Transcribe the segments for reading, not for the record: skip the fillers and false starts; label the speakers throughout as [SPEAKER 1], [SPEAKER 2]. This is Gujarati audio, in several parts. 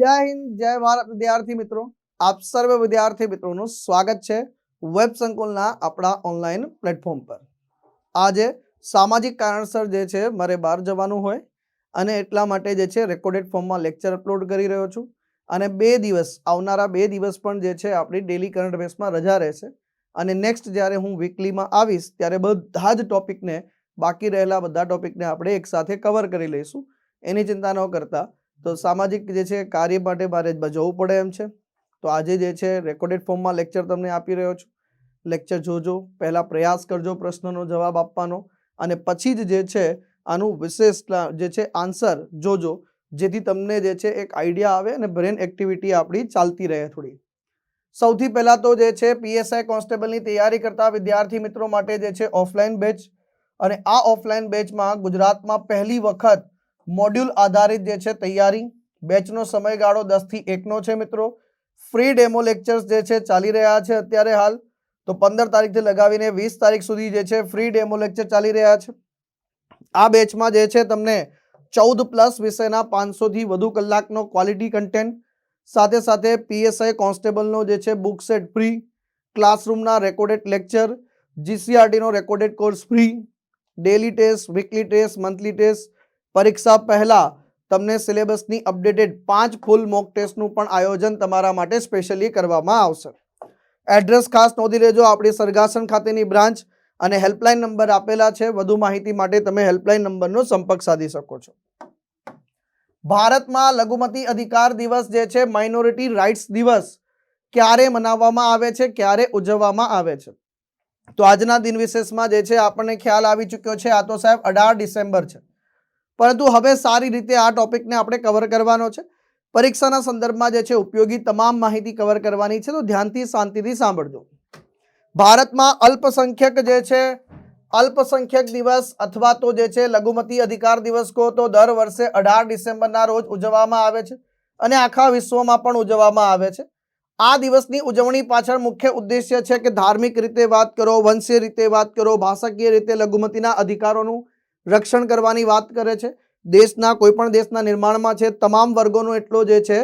[SPEAKER 1] જય હિન્દ જય ભારત વિદ્યાર્થી મિત્રો, આપ સર્વે વિદ્યાર્થી મિત્રોનું સ્વાગત છે વેબ સંકુલના આપણા ઓનલાઈન પ્લેટફોર્મ પર। આજે સામાજિક કારણસર જે છે મારે બહાર જવાનું હોય અને એટલા માટે જે છે રેકોર્ડેડ ફોર્મમાં લેક્ચર અપલોડ કરી રહ્યો છું અને આવનારા બે દિવસ પણ જે છે આપણી ડેલી કરંટ અફેર્સમાં રજા રહેશે અને નેક્સ્ટ જ્યારે હું વીકલીમાં આવીશ ત્યારે બધા જ ટોપિકને બાકી રહેલા બધા ટોપિકને આપણે એકસાથે કવર કરી લઈશું। એની ચિંતા ન કરતા તો સામાજિક જે છે કાર્ય માટે મારે જવું પડે એમ છે, તો આજે જે છે રેકોર્ડેડ ફોર્મમાં લેક્ચર તમને આપી રહ્યો છું। લેક્ચર જોજો, પહેલા પ્રયાસ કરજો પ્રશ્નનો જવાબ આપવાનો અને પછી જ જે છે આનું વિશેષ જે છે આન્સર જોજો, જેથી તમને જે છે એક આઈડિયા આવે અને બ્રેન એક્ટિવિટી આપણી ચાલતી રહે થોડી। સૌથી પહેલા તો જે છે પીએસઆઈ કોન્સ્ટેબલની તૈયારી કરતા વિદ્યાર્થી મિત્રો માટે જે છે ઓફલાઈન બેચ, અને આ ઓફલાઈન બેચમાં ગુજરાતમાં પહેલી વખત મોડ્યુલ આધારિત જે છે તૈયારી, બેચનો સમયગાળો 10 થી 1 નો છે મિત્રો। ફ્રી ડેમો લેક્ચર્સ જે છે ચાલી રહ્યા છે અત્યારે હાલ, તો 15 તારીખથી લગાવીને 20 તારીખ સુધી જે છે ફ્રી ડેમો લેક્ચર ચાલી રહ્યા છે। આ બેચમાં જે છે તમને 14+ વિષયના 500 થી વધુ કલાકનો ક્વોલિટી કન્ટેન્ટ, સાથે સાથે પીએસઆઈ કોન્સ્ટેબલનો જે છે બુક સેટ ફ્રી, ક્લાસરૂમના રેકોર્ડેડ લેક્ચર, જીસીઆરટીનો recorded course free, daily test, weekly test, monthly test, પરીક્ષા પહેલા તમને સિલેબસની અપડેટેડ 5 ફૂલ મોક ટેસ્ટનું પણ આયોજન તમારા માટે સ્પેશિયલી કરવામાં આવશે। એડ્રેસ ખાસ નોંધી લેજો, આપણી સરગાસણ ખાતેની બ્રાન્ચ, અને હેલ્પલાઇન નંબર આપેલા છે, વધુ માહિતી માટે તમે હેલ્પલાઇન નંબરનો સંપર્ક સાધી શકો છો। ભારતમાં લઘુમતી અધિકાર દિવસ જે છે માઇનોરિટી રાઇટ્સ દિવસ ક્યારે મનાવવામાં આવે છે, ક્યારે ઉજવવામાં આવે છે, તો આજના દિન વિશેષમાં જે છે આપણને ખ્યાલ આવી ચૂક્યો છે। આ તો સાહેબ 18 ડિસેમ્બર છે, પરંતુ હવે સારી રીતે આ ટોપિકને આપણે કવર કરવાનો છે। પરીક્ષાના સંદર્ભમાં જે છે ઉપયોગી તમામ માહિતી કવર કરવાની છે, તો ધ્યાનથી શાંતિથી સાંભળજો। ભારતમાં અલ્પસંખ્યક જે છે અલ્પસંખ્યક દિવસ અથવા તો જે છે લઘુમતી અધિકાર દિવસ કહો તો દર વર્ષે 18 ડિસેમ્બરના રોજ ઉજવવામાં આવે છે અને આખા વિશ્વમાં પણ ઉજવવામાં આવે છે। આ દિવસની ઉજવણી પાછળ મુખ્ય ઉદ્દેશ્ય છે કે ધાર્મિક રીતે વાત કરો, વંશીય રીતે વાત કરો, ભાષાકીય રીતે લઘુમતીના અધિકારોનું રક્ષણ કરવાની વાત કરે છે। દેશના કોઈ પણ દેશના નિર્માણમાં છે તમામ વર્ગોનો એટલો જે છે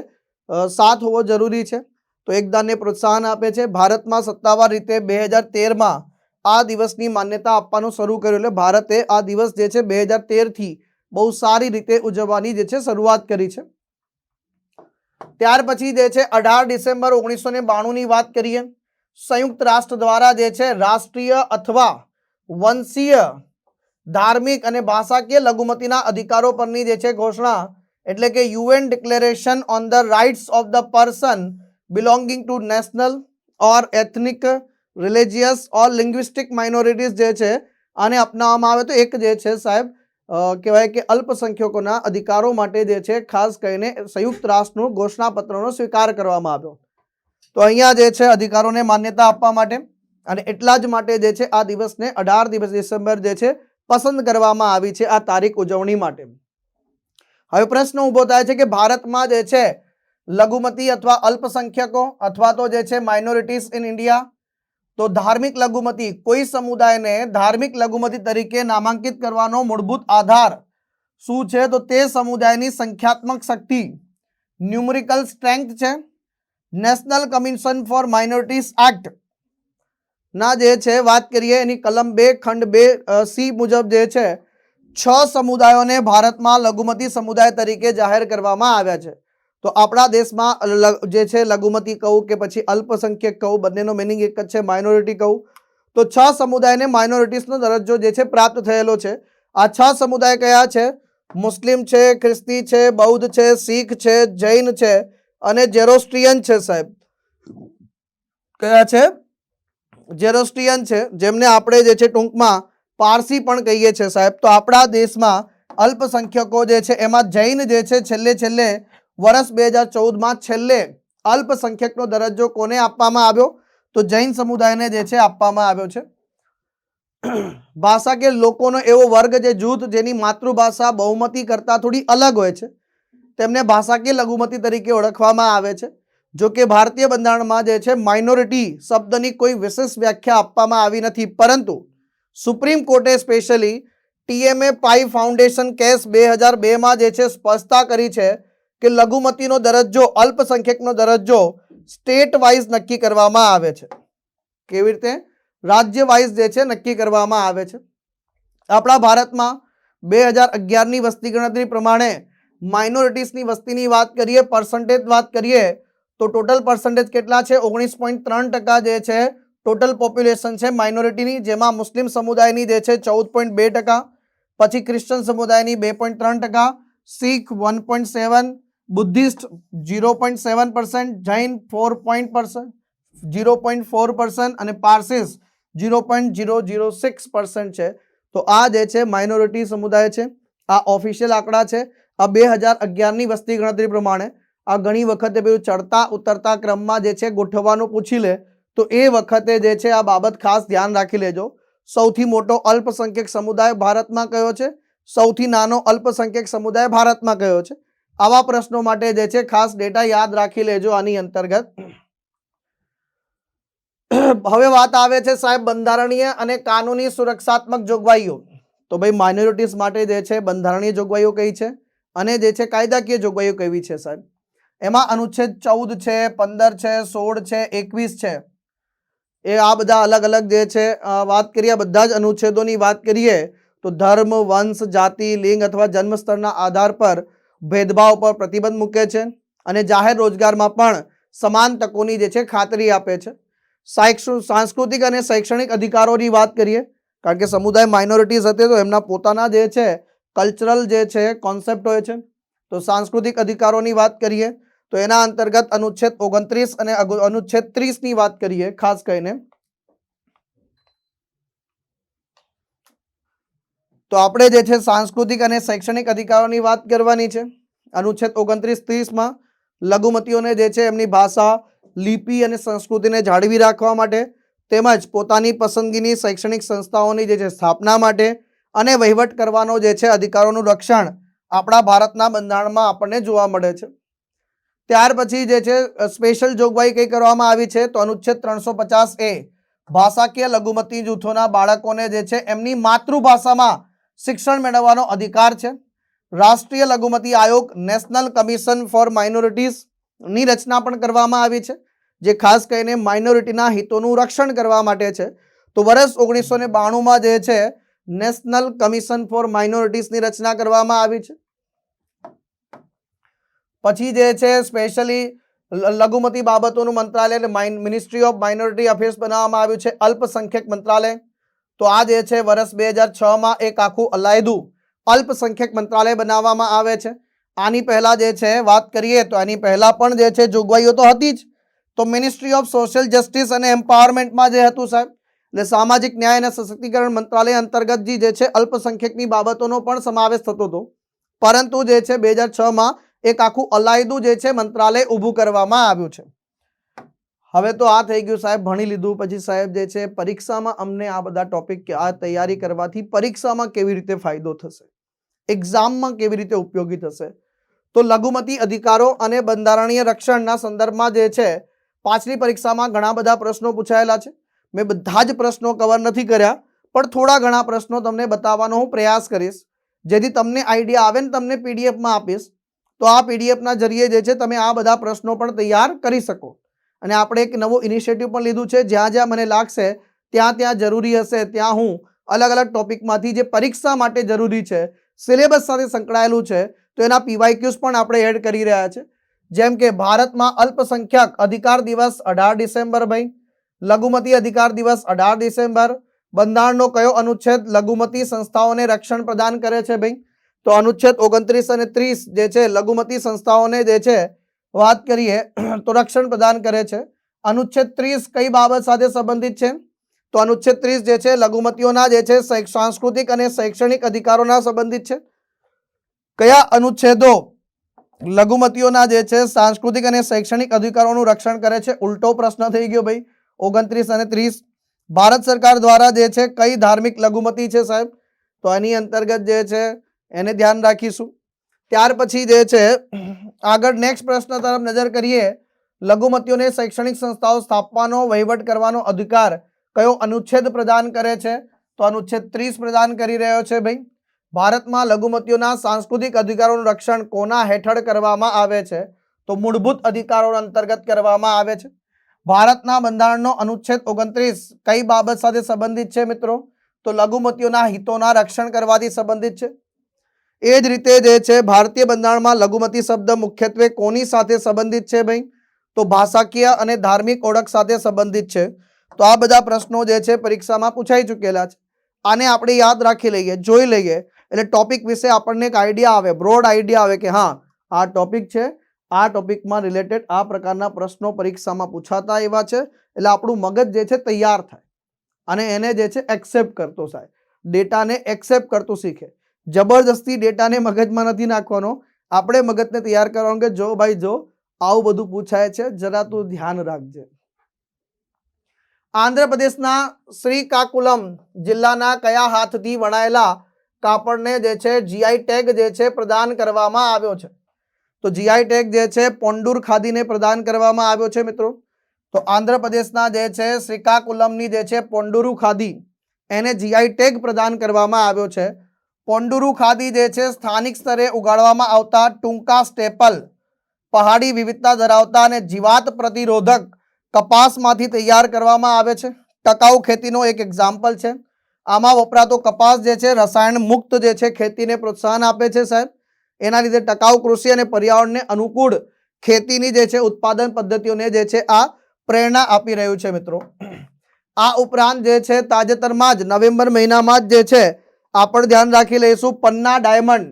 [SPEAKER 1] સાથ હોવો જરૂરી છે, તો એકદાનને પ્રોત્સાહન આપે છે। ભારતમાં સત્તાવાર રીતે 2013માં આ દિવસની માન્યતા આપવાનું શરૂ કર્યું, એટલે ભારતે આ દિવસ જે છે 2013 થી બહુ સારી રીતે ઉજવવાની જે છે શરૂઆત કરી છે। ત્યાર પછી જે છે 18 ડિસેમ્બર 1992 ની વાત કરીએ, સંયુક્ત રાષ્ટ્ર દ્વારા જે છે રાષ્ટ્રીય અથવા વંશીય, ધાર્મિક અને ભાષાકીય લઘુમતીના અધિકારો પરની જે છે ઘોષણા, એટલે કે UN declaration on the rights of the person belonging to national or ethnic, religious or linguistic minorities જે છે આને અપનાવવામાં આવે તો એક જે છે સાહેબ કહેવાય કે અલ્પસંખ્યકોના અધિકારો માટે જે છે ખાસ કરીને સંયુક્ત રાષ્ટ્રનું ઘોષણાપત્રનો સ્વીકાર કરવામાં આવ્યો। તો અહીંયા જે છે અધિકારોને માન્યતા આપવા માટે અને એટલા જ માટે જે છે આ દિવસને 18 ડિસેમ્બર જે છે પસંદ કરવામાં આવી છે આ તારીખ ઉજવણી માટે। હવે પ્રશ્ન ઉભો થાય છે કે ભારતમાં જે છે લઘુમતી અથવા અલ્પસંખ્યકો અથવા તો જે છે માઇનોરિટીઝ ઇન ઇન્ડિયા, તો ધાર્મિક લઘુમતી, કોઈ સમુદાયને ધાર્મિક લઘુમતી તરીકે નામાંકિત કરવાનો મૂળભૂત આધાર શું છે, તો તે સમુદાયની સંખ્યાત્મક શક્તિ, ન્યુમેરિકલ સ્ટ્રેન્થ છે। National commission four minorities act ના જે છે વાત કરીએ એની કલમ 2 ખંડ 2 મુજબ જે છે 6 સમુદાયોને ભારતમાં લઘુમતી સમુદાય તરીકે જાહેર કરવામાં આવ્યા છે। તો આપણા દેશમાં જે છે લઘુમતી કહું કે પછી અલ્પસંખ્યક કહું, બંનેનો મિનિંગ એક જ છે, માઇનોરિટી કહું, તો 6 સમુદાયને માઇનોરિટીઝનો દરજ્જો જે છે પ્રાપ્ત થયેલો છે। આ 6 સમુદાય કયા છે? મુસ્લિમ છે, ખ્રિસ્તી છે, બૌદ્ધ છે, શીખ છે, જૈન છે અને જેરોસ્ટ્રિયન છે સાહેબ। કયા છે? જેરોસ્ટ્રિયન છે, જેમને આપણે જે છે ટૂંકમાં પારસી પણ કહીએ છીએ સાહેબ। તો આપણા દેશમાં અલ્પસંખ્યકો જે છે એમાં જૈન જે છે છેલ્લે વર્ષ 2014માં છેલ્લે અલ્પસંખ્યકનો દરજ્જો કોને આપવામાં આવ્યો, તો જૈન સમુદાયને જે છે આપવામાં આવ્યો છે। ભાષા કે લોકોનો એવો વર્ગ જે જૂથ જેની માતૃભાષા બહુમતી કરતા થોડી અલગ હોય છે, તેમને ભાષાકીય લઘુમતી તરીકે ઓળખવામાં આવે છે। જો કે ભારતીય બંધારણમાં જે છે માઇનોરિટી શબ્દની કોઈ વિશેષ વ્યાખ્યા આપવામાં આવી નથી, પરંતુ સુપ્રીમ કોર્ટે સ્પેશિયલી TMA પાઈ ફાઉન્ડેશન કેસ 2002માં જે છે સ્પષ્ટતા કરી છે કે લઘુમતીનો દરજ્જો, અલ્પસંખ્યકનો દરજ્જો સ્ટેટ વાઇઝ નક્કી કરવામાં આવે છે. કેવી રીતે? રાજ્ય વાઇઝ જે છે નક્કી કરવામાં આવે છે. આપણા ભારતમાં 2011ની વસ્તી ગણતરી પ્રમાણે માઇનોરિટીઝની વસ્તીની વાત કરીએ, પર્સન્ટેજ વાત કરીએ તો ટોટલ પર્સન્ટેજ કેટલા છે? 19.3% જે છે ટોટલ પોપ્યુલેશન છે માઇનોરિટીની, જેમાં મુસ્લિમ સમુદાયની જે છે 14.2%, પછી ક્રિશ્ચન સમુદાયની 2.3%, શીખ 1.7%, બુદ્ધિસ્ટ 0.7%, જૈન 0.4% અને પારસીસ 0.006% છે. તો આ જે છે માઇનોરિટી સમુદાય છે. આ ઓફિશિયલ આંકડા છે. આ 2011ની વસ્તી ગણતરી પ્રમાણે. આ ઘણી વખતે પેલું ચડતા ઉતરતા ક્રમમાં જે છે ગોઠવવાનું પૂછી લે, તો એ વખતે જે છે આ બાબત ખાસ ધ્યાન રાખી લેજો. સૌથી મોટો અલ્પસંખ્યક સમુદાય ભારતમાં કયો છે? સૌથી નાનો અલ્પસંખ્યક સમુદાય ભારતમાં કયો છે? આવા પ્રશ્નો માટે જે છે ખાસ ડેટા યાદ રાખી લેજો આની અંતર્ગત. હવે વાત આવે છે સાહેબ બંધારણીય અને કાનૂની સુરક્ષાત્મક જોગવાઈઓ. તો ભાઈ માઇનોરિટીઝ માટે જે છે બંધારણીય જોગવાઈઓ કઈ છે અને જે છે કાયદાકીય જોગવાઈઓ કેવી છે સાહેબ? એમાં અનુચ્છેદ 14 છે, 15 છે, 16 છે, 21 છે. એ આ બધા અલગ અલગ જે છે વાત કરીએ, બધા જ અનુચ્છેદોની વાત કરીએ તો ધર્મ, વંશ, જાતિ, લિંગ અથવા જન્મ સ્થળના આધાર પર ભેદભાવ પર પ્રતિબંધ મૂકે છે અને જાહેર રોજગારમાં પણ સમાન તકોની જે છે ખાતરી આપે છે. સાંસ્કૃતિક અને શૈક્ષણિક અધિકારોની વાત કરીએ, કારણ કે સમુદાય માઇનોરિટીઝ હશે તો એમના પોતાના જે છે કલ્ચરલ જે છે કોન્સેપ્ટ હોય છે. તો સાંસ્કૃતિક અધિકારોની વાત કરીએ તો એના અંતર્ગત અનુચ્છેદ 29 અને અનુચ્છેદ 30ની વાત કરીએ ખાસ કરીને. તો આપણે જે છે સાંસ્કૃતિક અને શૈક્ષણિક અધિકારોની વાત કરવાની છે. અનુચ્છેદ 29-30માં લઘુમતીઓને જે છે એમની ભાષા, લિપિ અને સંસ્કૃતિને જાળવી રાખવા માટે તેમજ પોતાની પસંદગીની શૈક્ષણિક સંસ્થાઓની જે છે સ્થાપના માટે અને વહીવટ કરવાનો જે છે અધિકારોનું રક્ષણ આપણા ભારતના બંધારણમાં આપણને જોવા મળે છે. ત્યાર પછી જે છે સ્પેશિયલ જોગવાઈ કઈ કરવામાં આવી છે? તો અનુચ્છેદ 350A ભાષાકીય લઘુમતી જૂથોના બાળકોને જે છે એમની માતૃભાષામાં શિક્ષણ મેળવવાનો અધિકાર છે. રાષ્ટ્રીય લઘુમતી આયોગ, નેશનલ કમિશન ફોર માઇનોરિટીઝ ની રચના પણ કરવામાં આવી છે, જે ખાસ કરીને માઇનોરિટીના હિતોનું રક્ષણ કરવા માટે છે. તો વર્ષ 1992માં જે છે નેશનલ કમિશન ફોર માઇનોરિટીઝની રચના કરવામાં આવી છે. પછી જે છે સ્પેશિયલી લઘુમતી બાબતોનું મંત્રાલય એટલે મિનિસ્ટ્રી ઓફ માઇનોરિટી અફેર્સ બનાવવામાં આવ્યું છે, અલ્પસંખ્યક મંત્રાલય. તો આ જે છે વર્ષ 2006માં એક આખું અલાયદું અલ્પસંખ્યક મંત્રાલય બનાવવામાં આવે છે. આની પહેલા જે છે વાત કરીએ તો આની પહેલા પણ જે છે જોગવાઈઓ તો હતી જ. તો મિનિસ્ટ્રી ઓફ સોશિયલ જસ્ટિસ અને એમ્પાવરમેન્ટમાં જે હતું સાહેબ, એટલે સામાજિક ન્યાય અને સશક્તિકરણ મંત્રાલય અંતર્ગત જે છે અલ્પસંખ્યકની બાબતોનો પણ સમાવેશ થતો હતો. પરંતુ જે છે 2006માં એક આખું અલાયદું જે છે મંત્રાલય ઊભું કરવામાં આવ્યું છે. હવે તો આ થઈ ગયું સાહેબ ભણી લીધું. પછી સાહેબ જે છે પરીક્ષામાં અમને આ બધા ટોપિક આ તૈયારી કરવાથી પરીક્ષામાં કેવી રીતે ફાયદો થશે, એક્ઝામમાં કેવી રીતે ઉપયોગી થશે? તો લઘુમતી અધિકારો અને બંધારણીય રક્ષણના સંદર્ભમાં જે છે પાછલી પરીક્ષામાં ઘણા બધા પ્રશ્નો પૂછાયેલા છે. મેં બધા જ પ્રશ્નો કવર નથી કર્યા, પણ થોડા ઘણા પ્રશ્નો તમને બતાવવાનો હું પ્રયાસ કરીશ, જેથી તમને આઈડિયા આવે ને તમને પીડીએફમાં આપીશ. તો આ પીડીએફના જરીએ જે છે તમે આ બધા પ્રશ્નો પણ તૈયાર કરી શકો. અને આપણે એક નવું ઇનિશિયેટિવ પણ લીધું છે, જ્યાં જ્યાં મને લાગશે ત્યાં જરૂરી હશે ત્યાં હું અલગ અલગ ટોપિકમાંથી જે પરીક્ષા માટે જરૂરી છે, સિલેબસ સાથે સંકળાયેલું છે, તો એના પીવાયક્યુઝ પણ આપણે એડ કરી રહ્યા છે. જેમ કે ભારતમાં અલ્પસંખ્યક અધિકાર દિવસ 18 ડિસેમ્બર ભાઈ, લઘુમતી અધિકાર દિવસ 18 ડિસેમ્બર, બંધારણનો કયો અનુચ્છેદ લઘુમતી સંસ્થાઓને રક્ષણ પ્રદાન કરે છે ભાઈ? તો અનુચ્છેદ 29 અને 30 જે છે લઘુમતી સંસ્થાઓને જે છે વાત કરીએ તો રક્ષણ પ્રદાન કરે છે. અનુચ્છેદ 30 કઈ બાબત સાથે સંબંધિત છે? તો અનુચ્છેદ 30 જે છે લઘુમતીઓના જે છે સાંસ્કૃતિક અને શૈક્ષણિક અધિકારોના સંબંધિત છે. કયા અનુચ્છેદો લઘુમતીઓના જે છે સાંસ્કૃતિક અને શૈક્ષણિક અધિકારોનું રક્ષણ કરે છે? ઉલટો પ્રશ્ન થઈ ગયો ભાઈ. 29 અને 30 ભારત સરકાર દ્વારા જે છે કઈ ધાર્મિક લઘુમતી છે સાહેબ? તો એની અંતર્ગત જે છે એને ધ્યાન રાખીશું. ત્યાર પછી જે છે આગળ નેક્સ્ટ પ્રશ્ન તરફ નજર કરીએ. લઘુમતીઓને શૈક્ષણિક સંસ્થાઓ સ્થાપવાનો વહીવટ કરવાનો અધિકાર કયો અનુચ્છેદ પ્રદાન કરે છે? તો અનુચ્છેદ 30 પ્રદાન કરી રહ્યો છે ભાઈ. ભારતમાં લઘુમતીઓના સાંસ્કૃતિક અધિકારોનું રક્ષણ કોના હેઠળ કરવામાં આવે છે? તો મૂળભૂત અધિકારો અંતર્ગત કરવામાં આવે છે. ભારતના બંધારણનો અનુચ્છેદ 29 કઈ બાબત સાથે સંબંધિત છે મિત્રો? તો લઘુમતીઓના હિતોના રક્ષણ કરવાથી સંબંધિત છે. એ જ રીતે જે છે ભારતીય બંધારણમાં લઘુમતી શબ્દ મુખ્યત્વે કોની સાથે સંબંધિત છે ભાઈ? તો ભાષાકીય અને ધાર્મિક ઓળખ સાથે સંબંધિત છે. તો આ બધા પ્રશ્નો જે છે પરીક્ષામાં પૂછાઈ ચૂકેલા છે. આને આપણે યાદ રાખી લઈએ, જોઈ લઈએ, એટલે ટોપિક વિશે આપણને એક આઈડિયા આવે, બ્રોડ આઈડિયા આવે કે હા આ ટોપિક છે, આ ટોપિકમાં રિલેટેડ આ પ્રકારના પ્રશ્નો પરીક્ષામાં પૂછાતા એવા છે. એટલે આપણું મગજ જે છે તૈયાર થાય અને એને જે છે એક્સેપ્ટ કરતો થાય, ડેટાને એક્સેપ્ટ કરતું શીખે. જબરદસ્તી ડેટાને મગજમાં નથી નાખવાનો, આપણે મગજને તૈયાર કરવાનું કે જો ભાઈ જો આવું બધું પૂછાય છે, જરા તું ધ્યાન રાખજે. આંધ્રપ્રદેશના શ્રીકાકુલમ જિલ્લાના કયા હાથથી વણાયેલા કાપડને જે છે જીઆઈ ટેગ જે છે પ્રદાન કરવામાં આવ્યો છે? તો જીઆઈ ટેગ જે છે પોંડુર ખાદીને પ્રદાન કરવામાં આવ્યો છે મિત્રો. તો આંધ્રપ્રદેશના જે છે શ્રીકાકુલમની જે છે પોંડુરુ ખાદી એને જીઆઈ ટેગ પ્રદાન કરવામાં આવ્યો છે. પોંડુરુ ખાદી જે છે સ્થાનિક સ્તરે ઉગાડવામાં આવતા ટૂંકા સ્ટેપલ પહાડી વિવિધતા ધરાવતા અને જીવાત પ્રતિરોધક કપાસમાંથી તૈયાર કરવામાં આવે છે. ટકાઉ ખેતીનો એક એક્ઝામ્પલ છે. આમાં વપરાતો કપાસ જે છે રસાયણ મુક્ત જે છે ખેતીને પ્રોત્સાહન આપે છે સાહેબ. એના લીધે ટકાઉ કૃષિ અને પર્યાવરણને અનુકૂળ ખેતીની જે છે ઉત્પાદન પદ્ધતિઓને જે છે આ પ્રેરણા આપી રહ્યું છે મિત્રો. આ ઉપરાંત જે છે તાજેતરમાં જ નવેમ્બર મહિનામાં જ જે છે આપણે ધ્યાન રાખી લઈશું પન્ના ડાયમંડ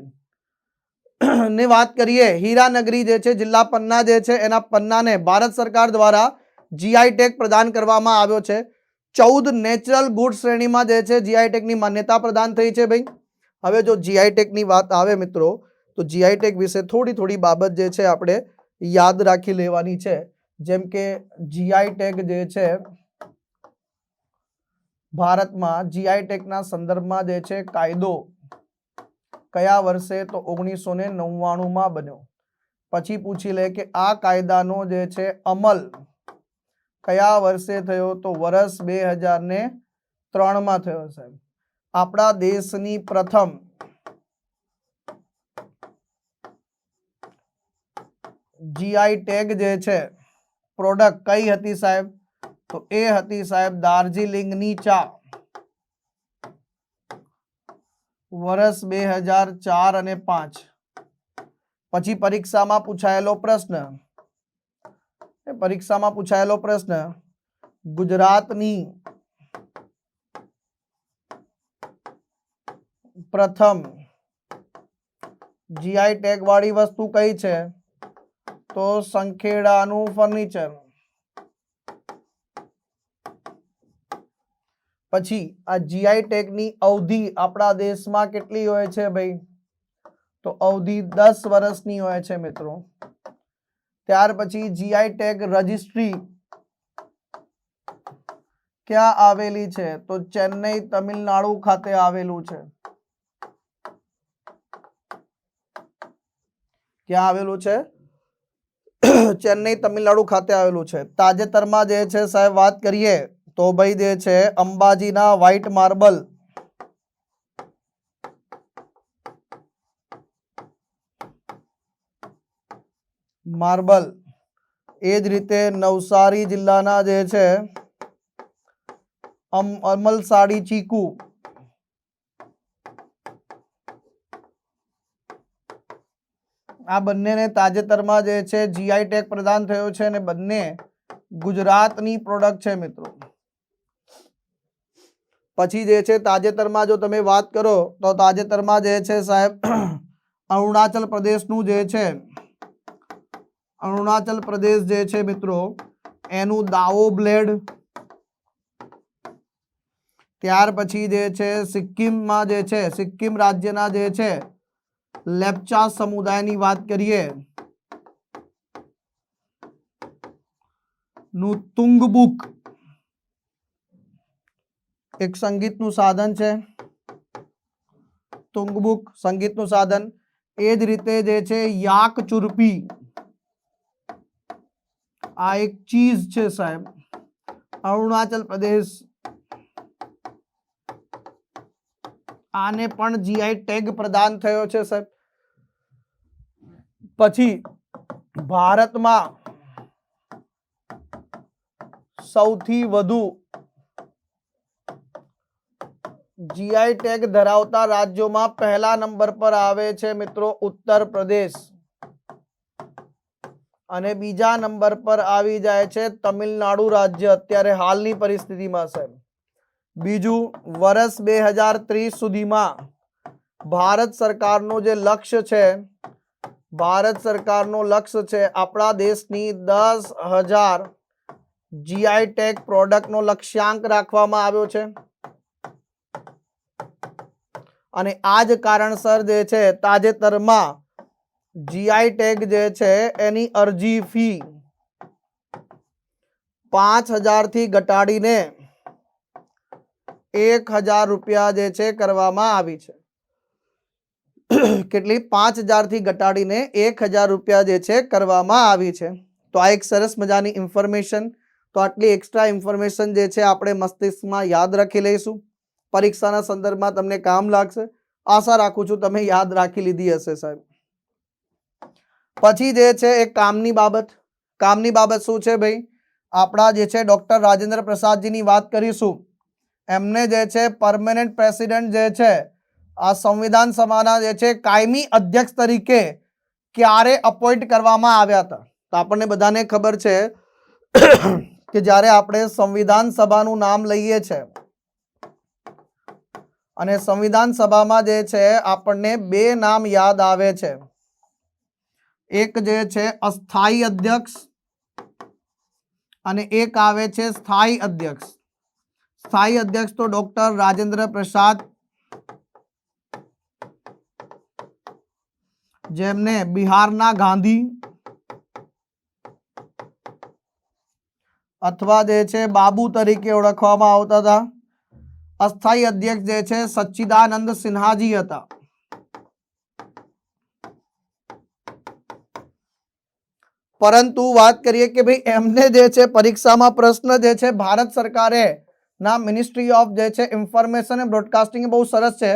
[SPEAKER 1] ની વાત કરીએ. હીરાનગરી જે છે જિલ્લા પન્ના જે છે એના પન્નાને ભારત સરકાર દ્વારા જીઆઈ ટેગ પ્રદાન કરવામાં આવ્યો છે. 14 નેચરલ ગુડ શ્રેણીમાં જે છે જીઆઈ ટેગની માન્યતા પ્રદાન થઈ છે ભાઈ. હવે જો જીઆઈ ટેગની વાત આવે મિત્રો તો જીઆઈ ટેગ વિશે થોડી બાબત જે છે આપણે યાદ રાખી લેવાની છે. જેમ કે જીઆઈ ટેગ જે છે ભારતમાં જીઆઈ ટેગના સંદર્ભમાં જે છે કાયદો કયા વર્ષે? તો 1999માં બન્યો. પછી પૂછી લે કે આ કાયદાનો જે છે અમલ કયા વર્ષે થયો? તો વર્ષ 2003માં થયો સાહેબ. આપણા દેશની પ્રથમ જીઆઈ ટેગ જે છે પ્રોડક્ટ કઈ હતી સાહેબ? તો એ હતી સાહેબ દાર્જિલિંગની ચા. વર્ષ 2004 અને 5. પછી પરીક્ષામાં પૂછાયેલો પ્રશ્ન ગુજરાતની પ્રથમ જીઆઈ ટેગ વાળી વસ્તુ કઈ છે? તો સંખેડાનું ફર્નિચર. પછી આ જીઆઈ ટેગ ની અવધિ આપણા દેશમાં કેટલી હોય છે ભાઈ? તો અવધિ 10 વર્ષની હોય છે મિત્રો. ત્યાર પછી જીઆઈ ટેગ રજિસ્ટ્રી ક્યાં આવેલી છે? તો ચેન્નઈ તમિલનાડુ ખાતે આવેલું છે. ક્યાં આવેલું છે? ચેન્નઈ તમિલનાડુ ખાતે આવેલું છે. તાજેતરમાં જે છે સાહેબ વાત કરીએ તો ભાઈ જે છે અંબાજીના વ્હાઈટ માર્બલ એ જ રીતે નવસારી જિલ્લાના જે છે અમલસાડી ચીકુ, આ બંનેને તાજેતરમાં જે છે જીઆઈ ટેગ પ્રદાન થયો છે અને બંને ગુજરાતની પ્રોડક્ટ છે મિત્રો. પછી જે છે તાજેતરમાં જો તમે વાત કરો તો તાજેતરમાં જે છે સાહેબ અરુણાચલ પ્રદેશનું જે છે અરુણાચલ પ્રદેશ જે છે મિત્રો એનું દાવો બ્લેડ. ત્યાર પછી જે છે સિક્કિમમાં જે છે સિક્કિમ રાજ્યના જે છે લેપ્ચા સમુદાયની વાત કરીએ નું તુંગબુક એક સંગીતનું સાધન છે. તુંગબુક સંગીતનું સાધન. એ જ રીતે જે છે યાક ચુરપી આ એક ચીઝ છે સાહેબ. અરુણાચલ પ્રદેશ આને પણ જીઆઈ ટેગ પ્રદાન થયો છે સાહેબ. પછી ભારતમાં સૌથી વધુ જીઆઈ ટેગ ધરાવતા રાજ્યોમાં પહેલા નંબર પર આવે છે મિત્રો ઉત્તર પ્રદેશ અને બીજા નંબર પર આવી જાય છે તમિલનાડુ રાજ્ય અત્યારે હાલની પરિસ્થિતિમાં સાહેબ. બીજું, વર્ષ 2030 સુધીમાં ભારત સરકારનું જે લક્ષ્ય છે, ભારત સરકારનું લક્ષ્ય છે આપણા દેશની 10,000 જીઆઈ ટેગ પ્રોડક્ટનો લક્ષ્યાંક રાખવામાં આવ્યો છે. અને આ જ કારણસર જે છે તાજેતરમાં જીઆઈ ટેગ જે છે એની અરજી ફી 5,000 થી ઘટાડીને 1,000 રૂપિયા જે છે કરવામાં આવી છે. કેટલી? 5,000 થી ઘટાડીને 1,000 રૂપિયા જે છે કરવામાં આવી છે. તો આ એક સરસ મજાની ઇન્ફોર્મેશન. તો આટલી એક્સ્ટ્રા ઇન્ફોર્મેશન જે છે આપણે મસ્તિષ્કમાં યાદ રાખી લઈશું. પરીક્ષાના સંદર્ભમાં તમને કામ લાગશે. આશા રાખું છું તમે યાદ રાખી લીધી હશે સાહેબ. પછી જે છે એક કામની બાબત. કામની બાબત શું છે ભાઈ? આપણા જે છે ડોક્ટર રાજેન્દ્ર પ્રસાદજીની વાત કરીશું. એમને જે છે પરમેનન્ટ પ્રેસિડેન્ટ જે છે આ સંવિધાન સભાના જે છે કાયમી અધ્યક્ષ તરીકે ક્યારે અપોઇન્ટ કરવામાં આવ્યા હતા? તો આપણને બધાને ખબર છે કે જ્યારે આપણે સંવિધાન સભાનું નામ લઈએ છે અને સંવિધાન સભામાં જે છે આપણને બે નામ યાદ આવે છે. એક જે છે અસ્થાયી અધ્યક્ષ અને એક આવે છે સ્થાયી અધ્યક્ષ. સ્થાયી અધ્યક્ષ તો ડોક્ટર રાજેન્દ્ર પ્રસાદ, જેમને બિહારના ગાંધી અથવા જે છે બાબુ તરીકે ઓળખવામાં આવતા હતા. અસ્થાયી અધ્યક્ષ જે છે સચ્ચિદાનંદ સિન્હાજી હતા. પરંતુ વાત કરીએ કે ભાઈ એમને જે છે પરીક્ષામાં પ્રશ્ન જે છે ભારત સરકારે ના મિનિસ્ટ્રી ઓફ જે છે ઇન્ફોર્મેશન અને બ્રોડકાસ્ટિંગ બહુ સરસ છે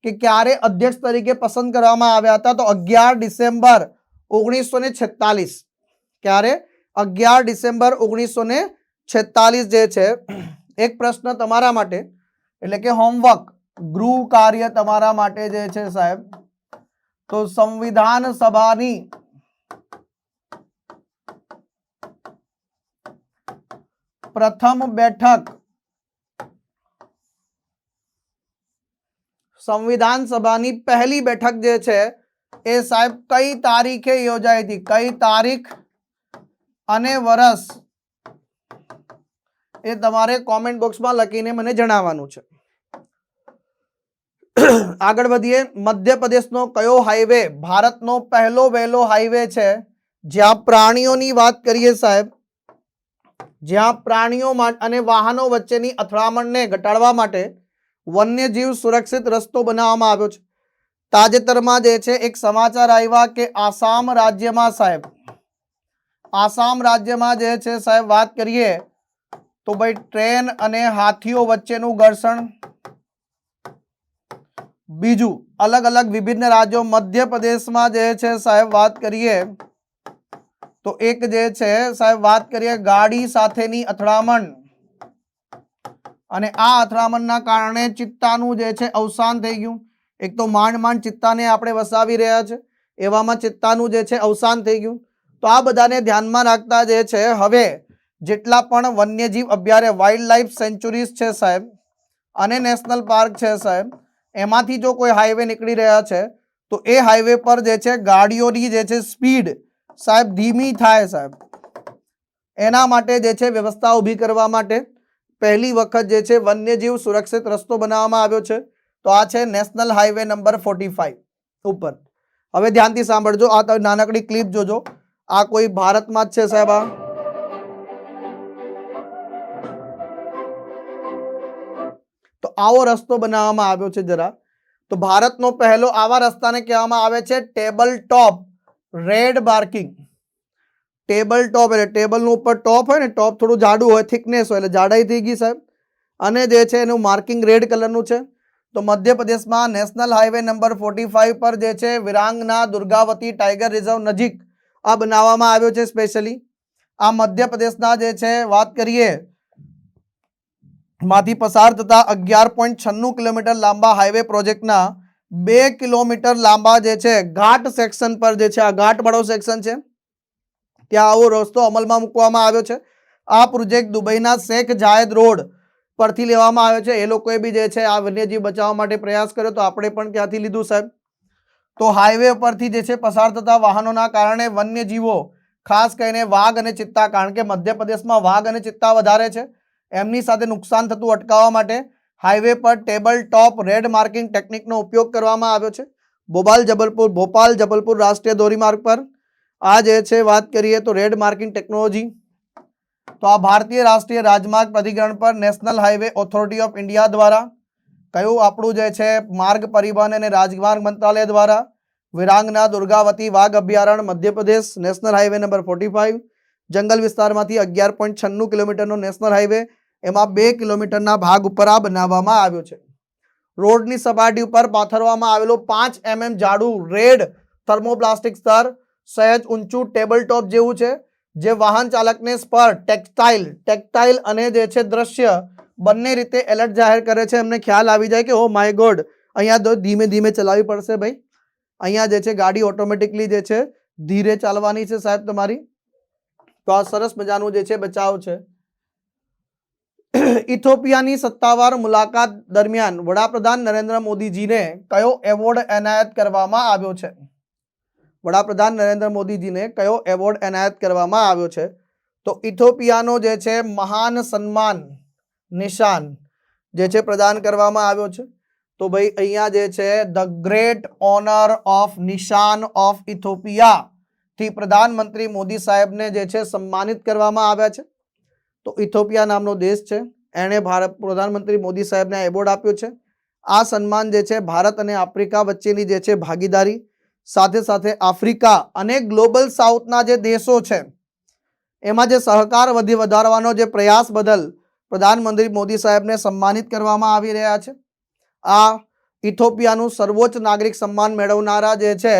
[SPEAKER 1] કે ક્યારે અધ્યક્ષ તરીકે પસંદ કરવામાં આવ્યા હતા? તો 11 ડિસેમ્બર 1946. ક્યારે? 11 ડિસેમ્બર 1946 જે છે. એક પ્રશ્ન તમારા માટે, એટલે કે હોમવર્ક, ગૃહ કાર્ય તમારા માટે જે છે સાહેબ, તો સંવિધાન સભાની પ્રથમ બેઠક સંવિધાન સભાની પહેલી બેઠક જે છે એ સાહેબ કઈ તારીખે યોજાઈ હતી? કઈ તારીખ અને વર્ષ એ તમારે કોમેન્ટ બોક્સમાં લખીને મને જણાવવાનું છે. આગળ વધીએ. મધ્યપ્રદેશનો કયો હાઈવે ભારતનો પહેલો વહેલો હાઈવે છે જ્યાં પ્રાણીઓની વાત કરીએ સાહેબ, જ્યાં પ્રાણીઓ અને વાહનો વચ્ચેની અથડામણને ઘટાડવા માટે વન્યજીવ સુરક્ષિત રસ્તો બનાવવામાં આવ્યો છે? તાજેતરમાં જે છે એક સમાચાર આવ્યા કે આસામ રાજ્યમાં સાહેબ, આસામ રાજ્યમાં જે છે સાહેબ વાત કરીએ તો ભાઈ ટ્રેન અને હાથીઓ વચ્ચેનું ઘર્ષણ. બીજું, અલગ અલગ વિભિન્ન રાજ્યો, મધ્યપ્રદેશમાં જે છે સાહેબ વાત કરીએ તો એક જે છે સાહેબ વાત કરીએ ગાડી સાથેની અથડામણ, અને આ અથડામણના કારણે ચિત્તાનું જે છે અવસાન થઈ ગયું. એક તો માંડ માંડ ચિત્તાને આપણે વસાવી રહ્યા છે, એવામાં ચિત્તાનું જે છે અવસાન થઈ ગયું. તો આ બધાને ધ્યાનમાં રાખતા જે છે હવે જેટલા પણ વન્યજીવ અભયારણ્ય, વાઇલ્ડ લાઈફ સેન્ચ્યુરીઝ છે સાહેબ અને નેશનલ પાર્ક છે સાહેબ, એમાંથી જો કોઈ હાઈવે નીકળી રહ્યા છે તો એ હાઈવે પર જે છે ગાડીઓની જે છે સ્પીડ સાહેબ ધીમી થાય સાહેબ. એના માટે જે છે વ્યવસ્થા ઊભી કરવા માટે પહેલી વખત જે છે વન્યજીવ સુરક્ષિત રસ્તો બનાવવામાં આવ્યો છે. તો આ છે નેશનલ હાઈવે નંબર 45 ઉપર. હવે ધ્યાનથી સાંભળજો, આ તો નાનકડી ક્લિપ જોજો. આ કોઈ ભારતમાં જ છે સાહેબ. આ તો આવો રસ્તો બનાવવામાં આવ્યો છે જરા. તો ભારતનો પહેલો આવા રસ્તાને કહેવામાં આવે છે table top red marking. Table top એટલે ટેબલનું ઉપર ટોપ હોય ને, ટોપ થોડું જાડું હોય, થિકનેસ હોય, એટલે જાડાઈ થઈ ગઈ સાહેબ. અને જે છે એનું માર્કિંગ રેડ કલરનું છે. તો મધ્યપ્રદેશમાં નેશનલ હાઈવે નંબર 45 પર જે છે વિરાંગના દુર્ગાવતી ટાઈગર રિઝર્વ નજીક આ બનાવવામાં આવ્યો છે સ્પેશિયલી. આ મધ્યપ્રદેશના જે છે વાત કરીએ માંથી પસાર થતા 11.96 કિલોમીટર લાંબા હાઈવે પ્રોજેક્ટના 2 કિલોમીટર લાંબા જે છે ઘાટ સેક્શન પર જે છે આ ઘાટ વાળો સેક્શન છે ત્યાં આવો રસ્તો અમલમાં મૂકવામાં આવ્યો છે. આ પ્રોજેક્ટ દુબઈના શેખ જાયદ રોડ પરથી લેવામાં આવ્યો છે. એ લોકોએ બી જે છે આ વન્યજીવ બચાવવા માટે પ્રયાસ કર્યો તો આપણે પણ ત્યાંથી લીધું સાહેબ. તો હાઈવે પરથી જે છે પસાર થતા વાહનોના કારણે વન્યજીવો ખાસ કરીને વાઘ અને ચિત્તા, કારણ કે મધ્યપ્રદેશમાં વાઘ અને ચિત્તા વધારે છે, એમની સાથે નુકસાન થતું અટકાવવા માટે હાઈવે પર ટેબલ ટોપ રેડ માર્કિંગ ટેકનિકનો ઉપયોગ કરવામાં આવ્યો છે. ભોપાલ જબલપુર રાષ્ટ્રીય ધોરીમાર્ગ પર આ જે છે વાત કરીએ તો રેડ માર્કિંગ ટેકનોલોજી. તો આ ભારતીય રાષ્ટ્રીય રાજમાર્ગ પ્રાધિકરણ પર national highway authority of India દ્વારા કયું આપણું જે છે માર્ગ પરિવહન અને રાજમાર્ગ મંત્રાલય દ્વારા વિરાંગના દુર્ગાવતી વાઘ અભયારણ્ય મધ્યપ્રદેશ નેશનલ હાઈવે નંબર 45 જંગલ વિસ્તારમાંથી 11.96 કિલોમીટરનો નેશનલ હાઈવે એમાં 2 કિલોમીટરના ભાગ ઉપર આ બનાવવામાં આવ્યો છે. રોડની સપાટી ઉપર પાથરવામાં આવેલો 5 mm જાડું રેડ થર્મોપ્લાસ્ટિક સ્તર સહેજ ઊંચું ટેબલ ટોપ જેવું છે જે વાહન ચાલકને સ્પર ટેક્ટાઇલ અને જે છે દ્રશ્ય બંને રીતે એલર્ટ જાહેર કરે છે. એમને ખ્યાલ આવી જાય કે ઓ માય ગોડ અહીંયા તો ધીમે ધીમે ચલાવવી પડશે ભાઈ, અહીંયા જે છે ગાડી ઓટોમેટિકલી જે છે ધીરે ચાલવાની છે સાહેબ તમારી. તો આ સરસ મજાનું જે છે બચાવ છે. ઇથોપિયાની સત્તાવાર મુલાકાત દરમિયાન વડાપ્રધાન નરેન્દ્ર મોદીજીને કયો એવોર્ડ એનાયત કરવામાં આવ્યો છે? વડાપ્રધાન નરેન્દ્ર મોદીજીને કયો એવોર્ડ એનાયત કરવામાં આવ્યો છે? તો ઇથોપિયાનો જે છે મહાન સન્માન નિશાન જે છે પ્રદાન કરવામાં આવ્યો છે. તો ભાઈ અહીંયા જે છે ધ ગ્રેટ ઓનર ઓફ નિશાન ઓફ ઇથોપિયા થી પ્રધાનમંત્રી મોદી સાહેબને જે છે સન્માનિત કરવામાં આવ્યા છે. તો ઇથોપિયા નામનો દેશ છે, એણે પ્રધાનમંત્રી મોદી સાહેબને એવોર્ડ આપ્યો છે. આ સન્માન જે છે ભારત અને આફ્રિકા વચ્ચેની જે છે ભાગીદારી, સાથે સાથે આફ્રિકા અને ગ્લોબલ સાઉથના જે દેશો છે એમાં જે સહકાર વધારવાનો જે પ્રયાસ બદલ પ્રધાનમંત્રી મોદી સાહેબને સન્માનિત કરવામાં આવી રહ્યા છે. આ ઇથોપિયાનું સર્વોચ્ચ નાગરિક સન્માન મેળવનારા જે છે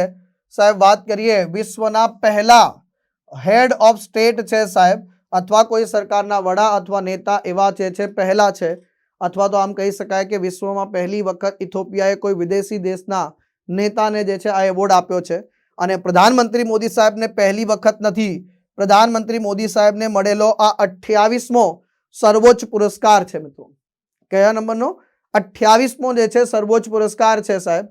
[SPEAKER 1] સાહેબ વાત કરીએ વિશ્વના પહેલા હેડ ઓફ સ્ટેટ છે સાહેબ, અથવા કોઈ સરકારના વડા અથવા નેતા એવા જે છે પહેલા છે, અથવા તો આમ કહી શકાય કે વિશ્વમાં પહેલી વખત ઇથોપિયાએ કોઈ વિદેશી દેશના નેતાને જે છે આ એવોર્ડ આપ્યો છે. અને પ્રધાનમંત્રી મોદી સાહેબને પહેલી વખત નથી, પ્રધાનમંત્રી મોદી સાહેબને મળેલો આ 28મો સર્વોચ્ચ પુરસ્કાર છે મિત્રો. કયા નંબરનો? 28મો જે છે સર્વોચ્ચ પુરસ્કાર છે સાહેબ.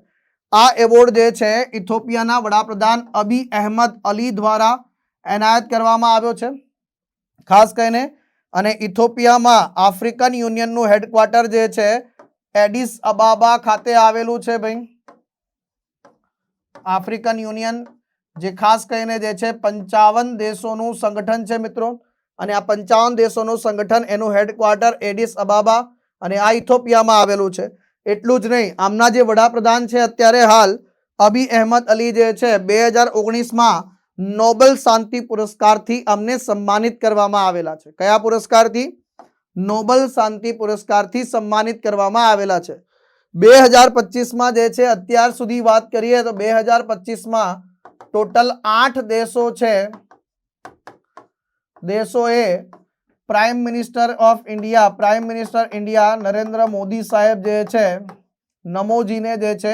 [SPEAKER 1] આ એવોર્ડ જે છે ઇથોપિયાના વડાપ્રધાન અબી અહેમદ અલી દ્વારા એનાયત કરવામાં આવ્યો છે ખાસ કરીને. અને ઇથોપિયામાં આફ્રિકન યુનિયનનું હેડક્વાર્ટર જે છે એડિસ અબાબા ખાતે આવેલું છે ભાઈ. આફ્રિકન યુનિયન જે ખાસ કરીને જે છે 55 દેશોનું સંગઠન છે મિત્રો, અને આ 55 દેશોનું સંગઠન એનું હેડક્વાર્ટર એડિસ અબાબા અને આ ઇથોપિયામાં આવેલું છે. એટલું જ નહીં, આમના જે વડાપ્રધાન છે અત્યારે હાલ અબી અહેમદ અલી જે છે 2019માં નોબેલ શાંતિ પુરસ્કારથી અમને સન્માનિત કરવામાં આવેલા છે. કયા પુરસ્કારથી? નોબેલ શાંતિ પુરસ્કારથી સન્માનિત કરવામાં આવેલા છે. 2025માં જે છે અત્યાર સુધી વાત કરીએ તો 2025માં ટોટલ 8 દેશો છે, દેશોએ prime minister India Narendra Modi સાહેબ જે છે નમોજીને જે છે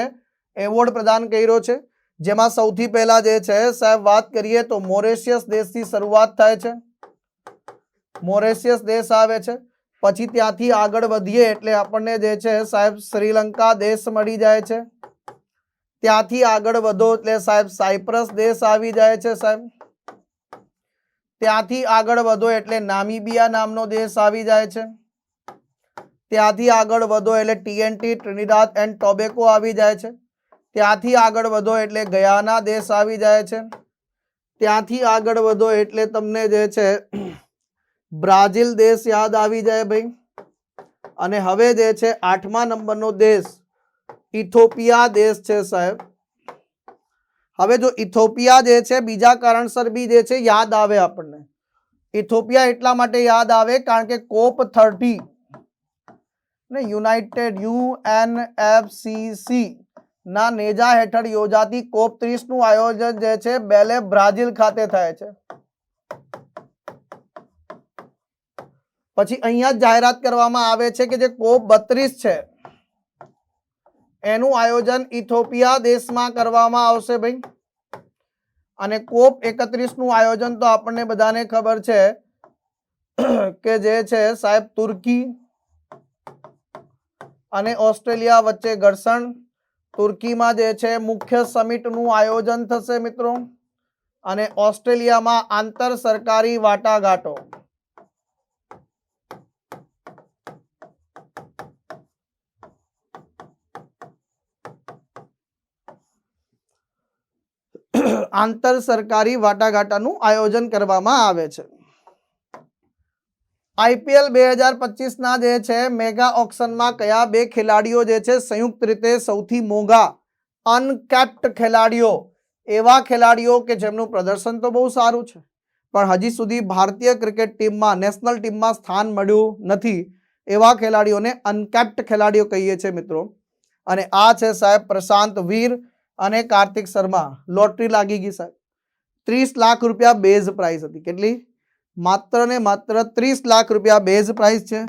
[SPEAKER 1] એવોર્ડ પ્રદાન કર્યો છે. જેમાં સૌથી પહેલા જે છે સાહેબ વાત કરીએ તો મોરેશિયસ દેશથી શરૂઆત થાય છે. મોરેશિયસ દેશ આવે છે, પછી ત્યાંથી આગળ વધીએ એટલે આપણને જે છે સાહેબ શ્રીલંકા દેશ મળી જાય છે. ત્યાંથી આગળ વધો એટલે સાહેબ સાયપ્રસ દેશ આવી જાય છે સાહેબ. ત્યાંથી આગળ વધો એટલે નામીબિયા નામનો દેશ આવી જાય છે. ત્યાંથી આગળ વધો એટલે TNT ટ્રિનિડાદ એન્ડ ટોબેકો આવી જાય છે. ત્યાંથી આગળ વધો એટલે ગયાના દેશ આવી જાય છે. ત્યાંથી આગળ વધો એટલે તમને જે છે બ્રાઝિલ દેશ યાદ આવી જાય ભાઈ. અને હવે જે છે 8મા નંબરનો દેશ ઇથોપિયા દેશ છે સાહેબ. હવે જો ઇથોપિયા જે છે બીજા કારણસર બી જે છે યાદ આવે આપણને. ઇથોપિયા એટલા માટે યાદ આવે કારણ કે COP30 ને યુનાઇટેડ UNFCCC ના નેજા હેઠળ યોજાતી COP30 નું આયોજન જે છે બેલે બ્રાઝિલ ખાતે થાય છે. પછી અહીંયા જ જાહેરાત કરવામાં આવે છે કે જે COP32 છે એનું આયોજન ઇથોપિયા દેશમાં કરવામાં આવશે ભાઈ. અને COP31 નું આયોજન તો આપણને બધાને ખબર છે કે જે છે સાહેબ તુર્કી અને ઓસ્ટ્રેલિયા વચ્ચે ઘર્ષણ. તુર્કીમાં જે છે મુખ્ય સમિટ નું આયોજન થશે મિત્રો, અને ઓસ્ટ્રેલિયામાં આંતર સરકારી વાટાઘાટો. આંતર સરકારી વાટાઘાટાનું આયોજન કરવામાં આવે છે. IPL 2025 ના જે છે મેગા ઓક્શનમાં કયા બે ખેલાડીઓ જે છે સંયુક્ત રીતે સૌથી મોંઘા અનકેપ્ડ ખેલાડીઓ, એવા ખેલાડીઓ કે જેમનું પ્રદર્શન તો બહુ સારું છે પણ હજી સુધી ભારતીય ક્રિકેટ ટીમમાં નેશનલ ટીમમાં સ્થાન મળ્યું નથી, એવા ખેલાડીઓને અનકેપ્ડ ખેલાડીઓ કહીએ છીએ મિત્રો. અને આ છે સાહેબ પ્રશાંત વીર અને કાર્તિક શર્મા. લોટરી લાગી ગઈ સાહેબ. 30 લાખ રૂપિયા બેઝ પ્રાઇસ હતી. કેટલી? માત્ર ને માત્ર 30 લાખ રૂપિયા બેઝ પ્રાઇસ છે.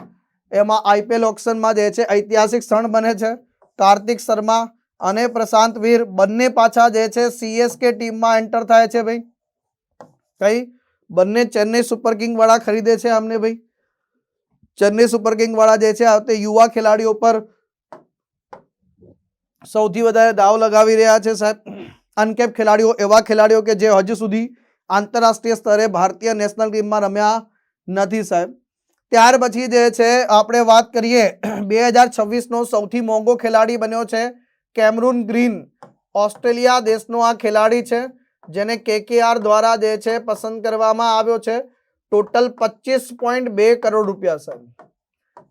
[SPEAKER 1] એમાં IPL ઓક્શનમાં જે છે ઐતિહાસિક ક્ષણ બને છે. કાર્તિક શર્મા અને પ્રશાંત વીર બંને પાછા જે છે CSK ટીમમાં એન્ટર થાય છે ભાઈ. કઈ? બંને ચેન્નઈ સુપર કિંગ વાળા ખરીદે છે અમને ભાઈ. ચેન્નઈ સુપર કિંગ વાળા જે છે આ વખતે યુવા ખેલાડીઓ પર સૌથી વધારે દાવ લગાવી રહ્યા છે સાહેબ. અનકેપ ખેલાડીઓ, એવા ખેલાડીઓ કે જે હજુ સુધી આંતરરાષ્ટ્રીય સ્તરે ભારતીય નેશનલ ટીમમાં રમ્યા નથી સાહેબ. ત્યાર પછી જે છે આપણે વાત કરીએ 2026 નો સૌથી મોંઘો ખેલાડી બન્યો છે કેમરૂન ગ્રીન. ઓસ્ટ્રેલિયા દેશનો આ ખેલાડી છે જેને KKR દ્વારા જે છે પસંદ કરવામાં આવ્યો છે. ટોટલ 25.2 કરોડ રૂપિયા સાહેબ.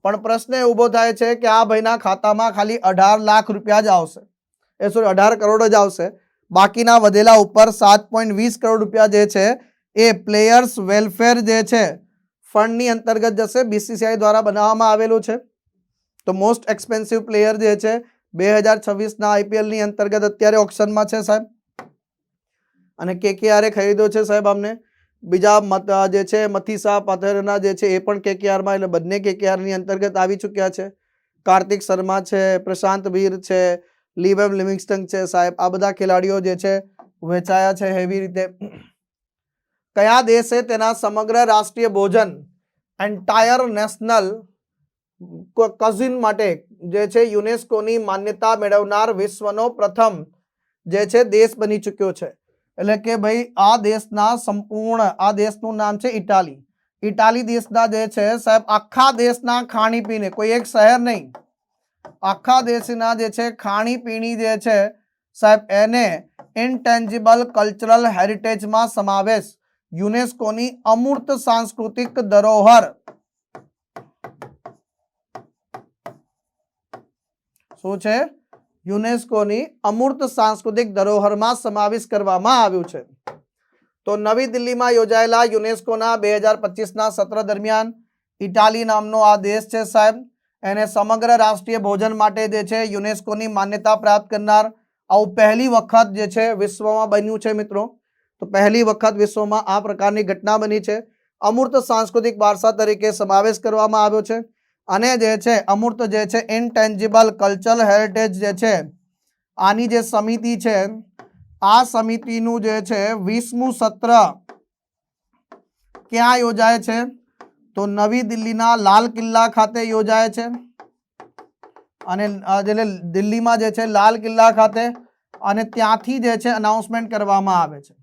[SPEAKER 1] પણ પ્રશ્ન ઉભો થાય છે કે આ ભાઈના ખાતામાં ખાલી 18 લાખ રૂપિયા જ આવશે, 18 કરોડ જ આવશે. બાકીના વધેલા ઉપર 7.20 કરોડ રૂપિયા જે છે એ પ્લેયર્સ વેલફેર જે છે ફંડની અંતર્ગત જશે. BCCI દ્વારા બનાવવામાં આવેલું છે. તો મોસ્ટ એક્સપેન્સિવ પ્લેયર જે છે 2026 ના IPL ની અંતર્ગત અત્યારે ઓક્શનમાં છે સાહેબ. અને KKR એ ખરીદ્યો છે સાહેબ અમને. બીજા જે છે મથીસા પાથરના જે છે એ પણ KKR માં, એટલે બંને KKR ની અંતર્ગત આવી ચૂક્યા છે. કાર્તિક શર્મા છે, પ્રશાંત વીર છે, લીવમ લિવિંગસ્ટન છે સાહેબ. આ બધા ખેલાડીઓ જે છે વેચાયા છે એવી રીતે. કયા દેશે તેના સમગ્ર રાષ્ટ્રીય ભોજન એન્ટાયર નેશનલ કઝિન માટે જે છે યુનેસ્કોની માન્યતા મેળવનાર વિશ્વનો પ્રથમ જે છે દેશ બની ચૂક્યો છે? એટલે કે ભાઈ આ દેશના સંપૂર્ણ, આ દેશનું નામ છે ઇટાલી. ઇટાલી દેશના જે છે સાહેબ આખા દેશના ખાણીપીણી, કોઈ એક શહેર નહીં, આખા દેશના જે છે ખાણીપીણી જે છે સાહેબ એને ઇનટેન્જિબલ કલ્ચરલ હેરિટેજમાં સમાવેશ યુનેસ્કોની અમૂર્ત સાંસ્કૃતિક ધરોહર. શું છે? યુનેસ્કોની અમૂર્ત સાંસ્કૃતિક ધરોહરમાં સમાવેશ કરવામાં આવ્યું છે. તો નવી દિલ્હીમાં યોજાયેલા યુનેસ્કોના 2025ના સત્ર દરમિયાન ઇટાલી નામનો આ દેશ છે સાહેબ, એને સમગ્ર રાષ્ટ્રીય ભોજન માટે જે છે યુનેસ્કોની માન્યતા પ્રાપ્ત કરનાર આવું પહેલી વખત જે છે વિશ્વમાં બન્યું છે મિત્રો. તો પહેલી વખત વિશ્વમાં આ પ્રકારની ઘટના બની છે. અમૂર્ત સાંસ્કૃતિક વારસા તરીકે સમાવેશ કરવામાં આવ્યો છે. અને જે છે અમૂર્ત જે છે ઇનટેન્જિબલ કલ્ચરલ હેરિટેજ જે છે આની જે સમિતિ છે, આ સમિતિનું જે છે 20મું સત્ર ક્યાં યોજાય છે? તો નવી દિલ્હીના લાલ કિલ્લા ખાતે યોજાય છે. અને દિલ્હીમાં જે છે લાલ કિલ્લા ખાતે, અને ત્યાંથી જે છે અનાઉન્સમેન્ટ કરવામાં આવે છે.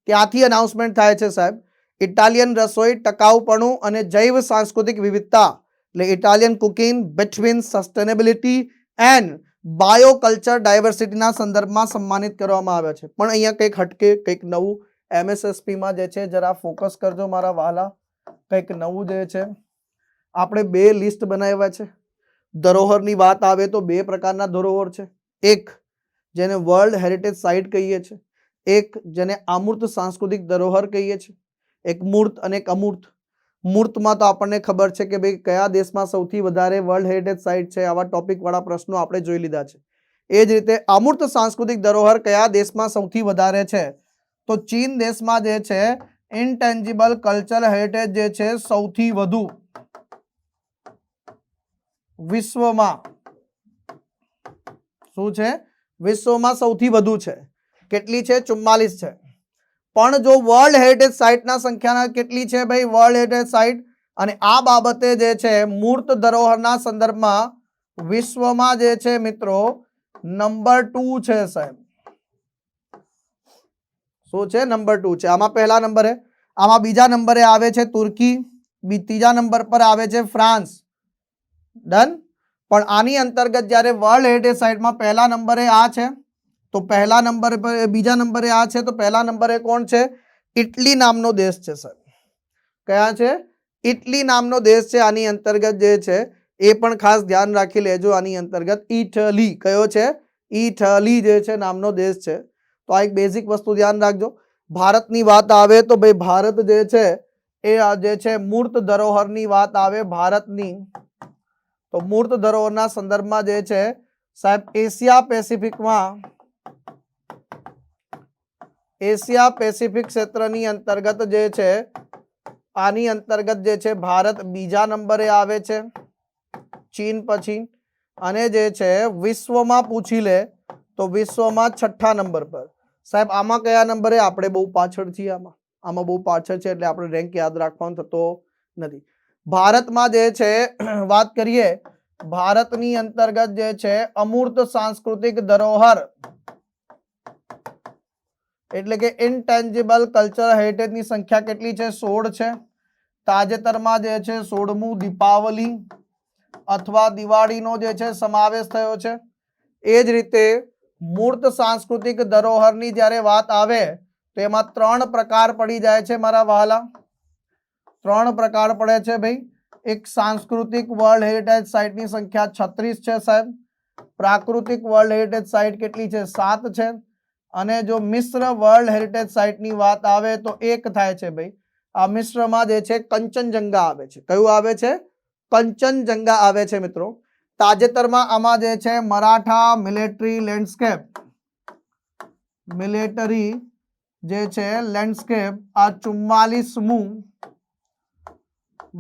[SPEAKER 1] ત્યાંથી અનાઉન્સમેન્ટ થાય છે સાહેબ. ઇટાલિયન રસોઈ, ટકાઉપણું અને જૈવ સાંસ્કૃતિક વિવિધતા, એટલે Italian cooking between sustainability and bioculture ડાયવર્સિટીના સંદર્ભમાં સન્માનિત કરવામાં આવ્યા છે. પણ અહીંયા કંઈક હટકે, કંઈક નવું. MSSPમાં જે છે જરા ફોકસ કરજો મારા વહાલા. કંઈક નવું જે છે આપણે 2 લિસ્ટ બનાવ્યા છે. ધરોહરની વાત આવે તો 2 પ્રકારના ધરોહર છે. એક જેને વર્લ્ડ હેરિટેજ સાઇટ કહીએ છીએ, એક જેને અમૂર્ત સાંસ્કૃતિક ધરોહર કહીએ છીએ. એક મૂર્ત અને એક અમૂર્ત. મૂર્તમાં તો આપણને ખબર છે કે ભાઈ કયા દેશમાં સૌથી વધારે વર્લ્ડ હેરિટેજ સાઇટ છે, આવા ટોપિક વાળા પ્રશ્નો આપણે જોઈ લીધા છે. એ જ રીતે અમૂર્ત સાંસ્કૃતિક ધરોહર કયા દેશમાં સૌથી વધારે છે, તો ચીન દેશમાં જે છે ઇનટેન્જિબલ કલ્ચરલ હેરિટેજ જે છે સૌથી વધુ વિશ્વમાં શું છે, વિશ્વમાં સૌથી વધુ છે. કેટલી છે? 44 છે. પણ જો વર્લ્ડ હેરિટેજ સાઇટના સંખ્યાના કેટલી છે ભાઈ વર્લ્ડ હેરિટેજ સાઇટ, અને આ બાબતે જે છે મૂર્ત ધરોહરના સંદર્ભમાં વિશ્વમાં જે છે મિત્રો નંબર 2 છે સાહેબ. શું છે? નંબર 2 છે. આમાં પહેલા નંબરે, આમાં બીજા નંબરે આવે છે તુર્કી, ત્રીજા નંબર પર આવે છે ફ્રાન્સ. ડન. પણ આની અંતર્ગત જ્યારે વર્લ્ડ હેરિટેજ સાઇટમાં પહેલા નંબરે આ છે, તો પહેલા નંબર પર, બીજા નંબરે આ છે, તો પહેલા નંબરે કોણ છે? ઇટલી નામનો દેશ છે સર. કયા છે? ઇટલી નામનો દેશ છે. આની અંતર્ગત જે છે એ પણ ખાસ ધ્યાન રાખી લેજો. આની અંતર્ગત ઇટલી કયો છે? ઇટલી જે છે નામનો દેશ છે. તો આ એક બેઝિક વસ્તુ ધ્યાન રાખજો. ભારતની વાત આવે તો ભાઈ ભારત જે છે એ જે છે મૂર્ત ધરોહરની વાત આવે ભારતની, તો મૂર્ત ધરોહરના સંદર્ભમાં જે છે સાહેબ એશિયા પેસિફિક ક્ષેત્રની અંતર્ગત જે છે, આની અંતર્ગત જે છે ભારત બીજા નંબરે આવે છે ચીન પછી. અને જે છે વિશ્વમાં પૂછી લે તો વિશ્વમાં 6થા નંબર પર. સાહેબ આમાં કયા નંબરે? આપણે બહુ પાછળ છીએ, આમાં બહુ પાછળ છે એટલે આપણે રેન્ક યાદ રાખવાનો થતો નથી. ભારતમાં જે છે વાત કરીએ, ભારતની અંતર્ગત જે છે અમૂર્ત સાંસ્કૃતિક ધરોહર એટલે કે ઇનટેન્જિબલ કલ્ચરલ હેરિટેજની સંખ્યા કેટલી છે? 16 છે. તાજેતરમાં જે છે 16મું દીપાવલી અથવા દિવાળીનો જે છે સમાવેશ થયો છે. એ જ રીતે મૂર્ત સાંસ્કૃતિક ધરોહરની જ્યારે વાત આવે તો એમાં 3 પ્રકાર પડી જાય છે મારા વહાલા. 3 પ્રકાર પડે છે ભાઈ. એક સાંસ્કૃતિક વર્લ્ડ હેરિટેજ સાઇટની સંખ્યા 36 છે સાહેબ. પ્રાકૃતિક વર્લ્ડ હેરિટેજ સાઇટ કેટલી છે? 7 છે. અને જો મિશ્ર વર્લ્ડ હેરિટેજ સાઇટની વાત આવે તો 1 થાય છે ભાઈ. આ મિશ્રમાં જે છે કંચનજંગા આવે છે. કયું આવે છે? કંચનજંગા આવે છે મિત્રો. તાજેતરમાં આમાં જે છે મરાઠા મિલિટરી લેન્ડસ્કેપ આ 44મું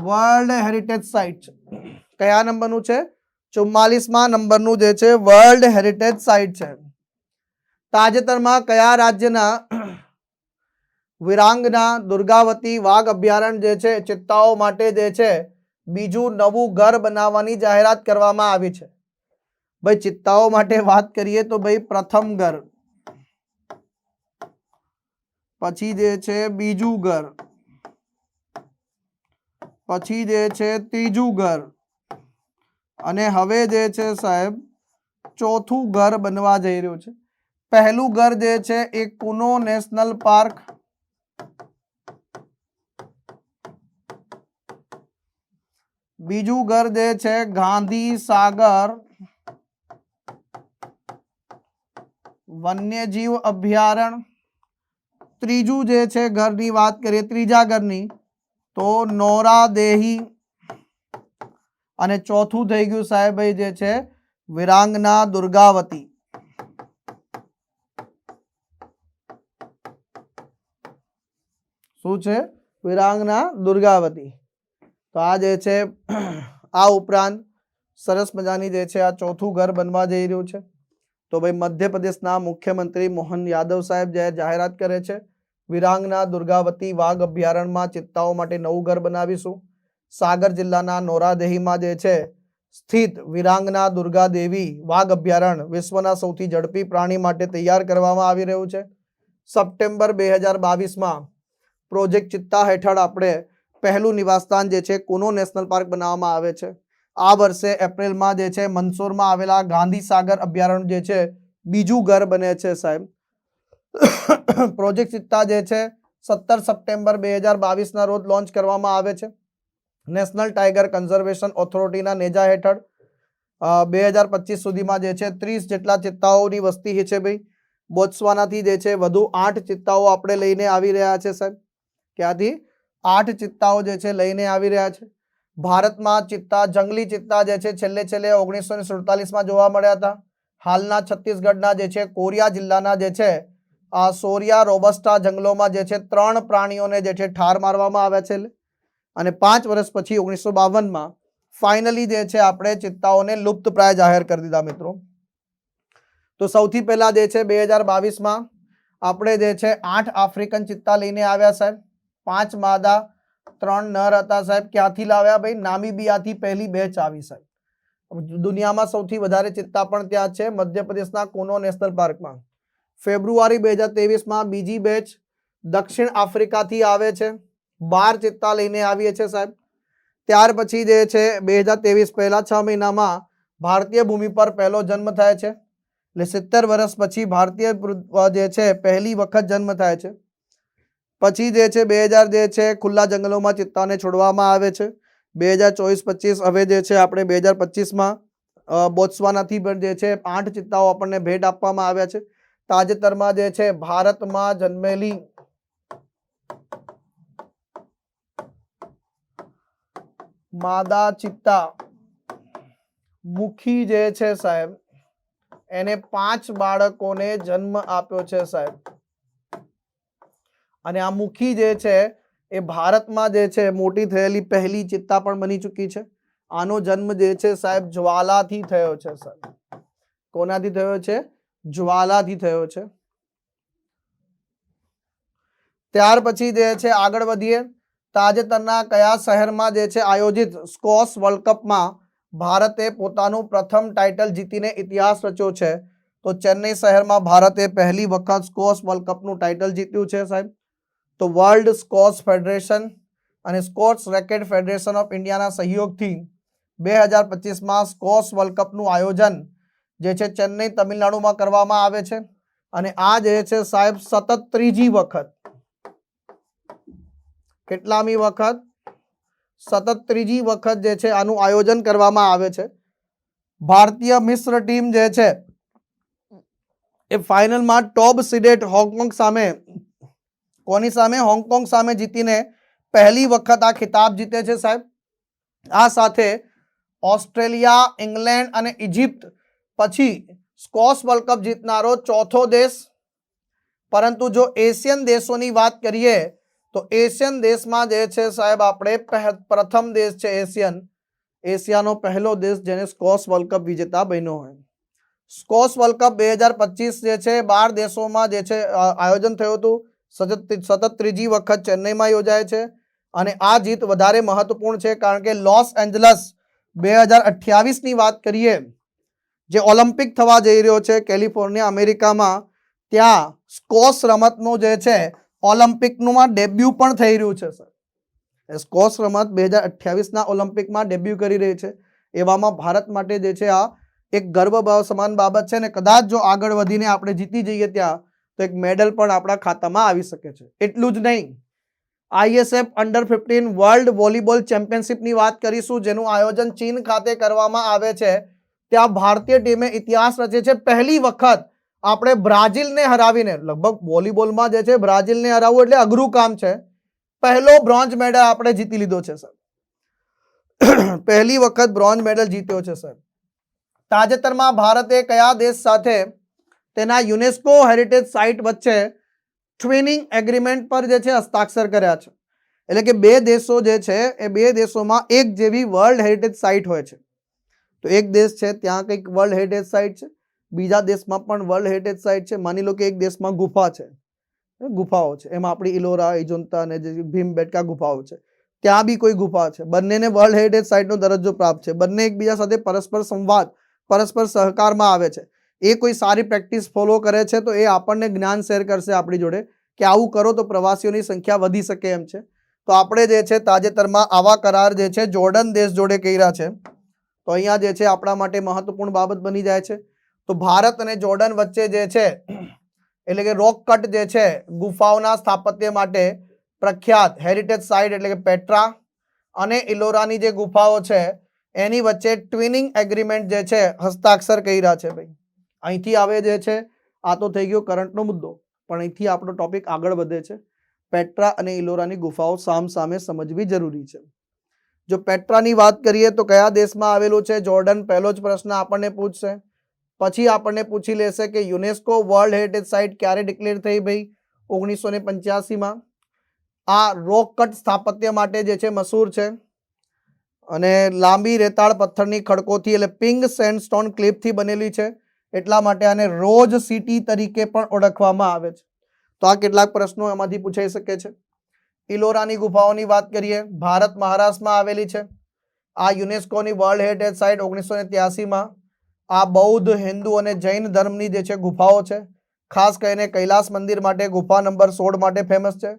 [SPEAKER 1] વર્લ્ડ હેરિટેજ સાઇટ છે. કયા નંબરનું છે? 44મા નંબરનું જે છે વર્લ્ડ હેરિટેજ સાઇટ છે. તાજેતરમાં કયા રાજ્યના વિરાંગના દુર્ગાવતી વાઘ અભયારણ્ય જે છે ચિત્તાઓ માટે જે છે બીજું નવું ઘર બનાવવાની જાહેરાત કરવામાં આવી છે? ભાઈ ચિત્તાઓ માટે વાત કરીએ તો ભાઈ પ્રથમ ઘર, પછી જે છે બીજું ઘર, પછી જે છે ત્રીજું ઘર, અને હવે જે છે સાહેબ ચોથું ઘર બનવા જઈ રહ્યું છે. પહેલું ઘર જે છે એ કુનો નેશનલ પાર્ક, બીજું ઘર જે છે ગાંધી સાગર વન્યજીવ અભયારણ્ય, ત્રીજું જે છે ઘરની વાત કરીએ ત્રીજા ઘરની તો નોરાદેહી, અને ચોથું થઈ ગયું સાહેબ જે છે વિરાંગના દુર્ગાવતી. શું છે? વિરાંગના દુર્ગાવતી. તો આ જે છે આ ઉપરાંત સરસ મજાની જે છે આ ચોથું ઘર બનવા જઈ રહ્યું છે. તો ભાઈ મધ્યપ્રદેશના મુખ્યમંત્રી મોહન યાદવ સાહેબ જે જાહેરાત કરે છે વિરાંગના દુર્ગાવતી વાઘ અભયારણ્યમાં ચિત્તાઓ માટે નવું ઘર બનાવીશું. સાગર જિલ્લાના નોરાદેહીમાં જે છે સ્થિત વિરાંગના દુર્ગા દેવી વાઘ અભયારણ્ય વિશ્વના સૌથી ઝડપી પ્રાણી માટે તૈયાર કરવામાં આવી રહ્યું છે. સપ્ટેમ્બર 2022માં પ્રોજેક્ટ ચિત્તા હેઠળ આપણે પહેલું નિવાસસ્થાન જે છે કુનો નેશનલ પાર્ક બનાવવામાં આવે છે. આ વર્ષે એપ્રિલમાં જે છે મંદસોરમાં આવેલા ગાંધી સાગર અભયારણ્ય જે છે બીજું ઘર બને છે સાહેબ. પ્રોજેક્ટ ચિત્તા જે છે 17 સપ્ટેમ્બર 2022ના રોજ લોન્ચ કરવામાં આવે છે. નેશનલ ટાઈગર કન્ઝર્વેશન ઓથોરિટીના નેજા હેઠળ 2025 સુધીમાં જે છે 30 જેટલા ચિત્તાઓની વસ્તી છે ભાઈ. બોત્સવાનાથી જે છે વધુ 8 ચિત્તાઓ આપણે લઈને આવી રહ્યા છે સાહેબ. ક્યાંથી? 8 ચિત્તાઓ જે છે લઈને આવી રહ્યા છે. ભારતમાં ચિત્તા, જંગલી ચિત્તા જે છે છેલ્લે 1947માં જોવા મળ્યા હતા. હાલના છત્તીસગઢના જે છે કોરિયા જિલ્લાના જે છે આ સોરિયા રોબસ્ટા જંગલોમાં જે છે 3 પ્રાણીઓને જે છે ઠાર મારવામાં આવ્યા છે. અને 5 વર્ષ પછી 1952માં ફાઇનલી જે છે આપણે ચિત્તાઓને લુપ્ત પ્રાય જાહેર કરી દીધા મિત્રો. તો સૌથી પહેલા જે છે 2022માં આપણે જે છે 8 આફ્રિકન ચિત્તા લઈને આવ્યા સાહેબ. 5 માદા 3 નર હતા સાહેબ. ક્યાંથી લાવ્યા ભાઈ? નામીબિયાથી પહેલી બેચ આવી સાહેબ. દુનિયામાં સૌથી વધારે ચિત્તા પણ ત્યાં છે, મધ્યપ્રદેશના કુનો નેશનલ પાર્કમાં. ફેબ્રુઆરી 2023માં બીજી બેચ દક્ષિણ આફ્રિકાથી આવે છે. 12 ચિત્તા લઈને આવીએ છીએ સાહેબ. ત્યાર પછી જે છે 2023 પહેલા 6 મહિનામાં ભારતીય ભૂમિ પર પહેલો જન્મ થાય છે. એટલે 70 વર્ષ પછી ભારતીય જે છે પહેલી વખત જન્મ થાય છે. પછી જે છે 2000 જે છે ખુલ્લા જંગલોમાં ચિત્તાને છોડવામાં આવે છે. 2024-25 હવે જે છે આપણે 2025માં બોત્સવાનાથી પણ જે છે 8 ચિત્તાઓ આપણને ભેટ આપવામાં આવ્યા છે. તાજેતરમાં જે છે ભારતમાં જન્મેલી માદા ચિત્તા મુખી જે છે સાહેબ એને 5 બાળકોને જન્મ આપ્યો છે સાહેબ. અને આ મુખી જે છે એ ભારતમાં જે છે મોટી થયેલી પહેલી ચિત્તા પણ બની ચૂકી છે. આનો જન્મ જે છે સાહેબ જ્વાલાથી થયો છે સાહેબ. કોનાથી થયો છે? જ્વાલાથી થયો છે. ત્યાર પછી જે છે આગળ વધીએ. તાજેતરના કયા શહેરમાં જે છે આયોજિત સ્કોશ વર્લ્ડ કપમાં ભારતે પોતાનું પ્રથમ ટાઇટલ જીતીને ઇતિહાસ રચ્યો છે? તો ચેન્નઈ શહેરમાં ભારતે પહેલી વખત સ્કોશ વર્લ્ડ કપનું ટાઇટલ જીત્યું છે સાહેબ. તો વર્લ્ડ સ્કોશ ફેડરેશન અને સ્કોશ રેકેટ ફેડરેશન ઓફ ઇન્ડિયાના સહયોગથી 2025માં સ્કોશ વર્લ્ડ કપનું આયોજન જે છે ચેન્નઈ તમિલનાડુમાં કરવામાં આવે છે. અને આ જે છે સાહેબ સતત ત્રીજી વખત, કેટલામી વખત? સતત ત્રીજી વખત જે છે આનું આયોજન કરવામાં આવે છે. ભારતીય મિશ્ર ટીમ જે છે એ ફાઇનલમાં ટોપ સીડેડ હોંગકોંગ સામે, કોની સામે? હોંગકોંગ સામે જીતીને પહેલી વખત આ ખિતાબ જીતે છે સાહેબ. આ સાથે ઓસ્ટ્રેલિયા, ઇંગ્લેન્ડ અને ઇજિપ્ત પછી સ્કોશ વર્લ્ડ કપ જીતનારો ચોથો દેશ. પરંતુ જો એશિયન દેશોની વાત કરીએ તો એશિયન દેશમાં જે છે સાહેબ આપણે પ્રથમ દેશ છે એશિયાનો પહેલો દેશ જેને સ્કોશ વર્લ્ડ કપ વિજેતા બન્યો હોય. સ્કોશ વર્લ્ડ કપ 2025 જે છે 12 દેશોમાં જે છે આયોજન થયું હતું. સતત ત્રીજી વખત ચેન્નઈમાં યોજાય છે. અને આ જીત વધારે મહત્વપૂર્ણ છે કારણ કે લોસ એન્જલસ 2028ની વાત કરીએ, જે ઓલિમ્પિક થવા જઈ રહ્યો છે કેલિફોર્નિયા અમેરિકામાં, ત્યાં સ્કોશ રમતનું જે છે ઓલિમ્પિકનું ડેબ્યુ પણ થઈ રહ્યું છે સર. સ્કોશ રમત 2028ના ઓલિમ્પિકમાં ડેબ્યુ કરી રહી છે. એવામાં ભારત માટે જે છે આ એક ગર્વ સમાન બાબત છે. ને કદાચ જો આગળ વધીને આપણે જીતી જઈએ ત્યાં તો એક મેડલ પણ આપણા ખાતામાં આવી શકે છે. એટલું જ નહીં, ISF અંડર 15 વર્લ્ડ વોલીબોલ ચેમ્પિયનશિપની વાત કરીશું, જેનું આયોજન ચીન ખાતે કરવામાં આવે છે. ત્યાં ભારતીય ટીમે ઇતિહાસ રચે છે. પહેલી વખત આપણે બ્રાઝિલને હરાવીને, લગભગ વોલીબોલમાં જે છે બ્રાઝિલને હરાવવું એટલે અઘરું કામ છે, પહેલો બ્રોન્ઝ મેડલ આપણે જીતી લીધો છે સર. પહેલી વખત બ્રોન્ઝ મેડલ જીત્યો છે સર. તાજેતરમાં ભારતે કયા દેશ સાથે તેના યુનેસ્કો હેરિટેજ સાઇટ વચ્ચે ટ્વિનિંગ એગ્રીમેન્ટ પર જે છે હસ્તાક્ષર કર્યા છે? એટલે કે બે દેશો જે છે એ બે દેશોમાં એક જેવી વર્લ્ડ હેરિટેજ સાઇટ હોય છે. તો એક દેશ છે ત્યાં કંઈક વર્લ્ડ હેરિટેજ સાઇટ છે, બીજા દેશમાં પણ વર્લ્ડ હેરિટેજ સાઇટ છે. માની લો કે એક દેશમાં ગુફા છે, ગુફાઓ છે, એમાં આપણી ઇલોરા, ઇજોન્તા અને જે ભીમબેટકા ગુફાઓ છે, ત્યાં બી કોઈ ગુફા છે. બંનેને વર્લ્ડ હેરિટેજ સાઇટનો દરજ્જો પ્રાપ્ત છે. બંને એકબીજા સાથે પરસ્પર સંવાદ, પરસ્પર સહકારમાં આવે છે. એ કોઈ સારી પ્રેક્ટિસ ફોલો કરે છે તો એ આપણને જ્ઞાન શેર કરશે આપણી જોડે કે આવું કરો તો પ્રવાસીઓની સંખ્યા વધી શકે એમ છે. તો આપણે જે છે તાજેતરમાં આવા કરાર જે છે જોર્ડન દેશ જોડે કર્યા છે. તો અહીંયા જે છે આપણા માટે મહત્વપૂર્ણ બાબત બની જાય છે. તો ભારત અને જોર્ડન વચ્ચે જે છે એટલે કે રોક કટ જે છે ગુફાઓના સ્થાપત્ય માટે પ્રખ્યાત હેરિટેજ સાઇટ એટલે કે પેટ્રા અને ઇલોરાની જે ગુફાઓ છે એની વચ્ચે ટ્વિનિંગ એગ્રીમેન્ટ જે છે હસ્તાક્ષર કર્યા છે ભાઈ. અહીંથી આવે જે છે, આ તો થઈ ગયો કરંટનો મુદ્દો, પણ અહીંથી આપણો ટોપિક આગળ વધે છે. પેટ્રા અને ઇલોરાની ગુફાઓ સામસામે સમજવી જરૂરી છે. જો પેટ્રાની વાત કરીએ તો કયા દેશમાં આવેલું છે? જોર્ડન. પહેલો જ પ્રશ્ન આપણને પૂછશે. પછી આપણને પૂછી લેશે કે યુનેસ્કો વર્લ્ડ હેરિટેજ સાઇટ ક્યારે ડિક્લેર થઈ ભાઈ? 1985માં. આ રોક કટ સ્થાપત્ય માટે જે છે મશહૂર છે અને લાંબી રેતાળ પથ્થરની ખડકોથી એટલે પિંક સેન્ડસ્ટોન ક્લિપથી બનેલી છે, એટલા માટે આને રોઝ સિટી તરીકે પણ ઓળખવામાં આવે છે. તો આ કેટલાક પ્રશ્નો એમાંથી પૂછાઈ શકે છે. ઇલોરાની ગુફાઓની વાત કરીએ, ભારત મહારાષ્ટ્રમાં આવેલી છે. આ યુનેસ્કોની વર્લ્ડ હેરિટેજ સાઇટ 1983માં. આ બૌદ્ધ, હિન્દુ અને જૈન ધર્મની જે છે ગુફાઓ છે. ખાસ કરીને કૈલાસ મંદિર માટે ગુફા નંબર 16 માટે ફેમસ છે.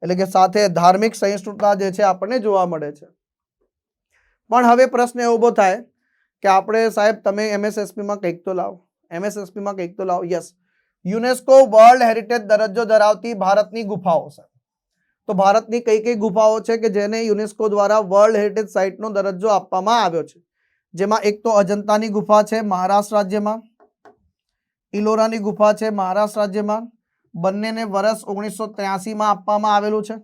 [SPEAKER 1] એટલે કે સાથે ધાર્મિક સહિષ્ણુતા જે છે આપણને જોવા મળે છે. પણ હવે પ્રશ્ન એવો ઉભો થાય કે આપણે સાહેબ તમે એમએસએસપીમાં કંઈક તો લાવો, એમએસએસપીમાં કંઈક તો લાવો. યસ, યુનેસ્કો વર્લ્ડ હેરિટેજ દરજ્જો ધરાવતી ભારતની ગુફાઓ છે. તો ભારતની કઈ કઈ ગુફાઓ છે કે જેને યુનેસ્કો દ્વારા વર્લ્ડ હેરિટેજ સાઇટનો દરજ્જો આપવામાં આવ્યો છે? જેમાં એક તો અજંતાની ગુફા છે મહારાષ્ટ્ર રાજ્યમાં, ઇલોરાની ગુફા છે મહારાષ્ટ્ર રાજ્યમાં, બંનેને વર્ષ 1983માં આપવામાં આવેલું છે.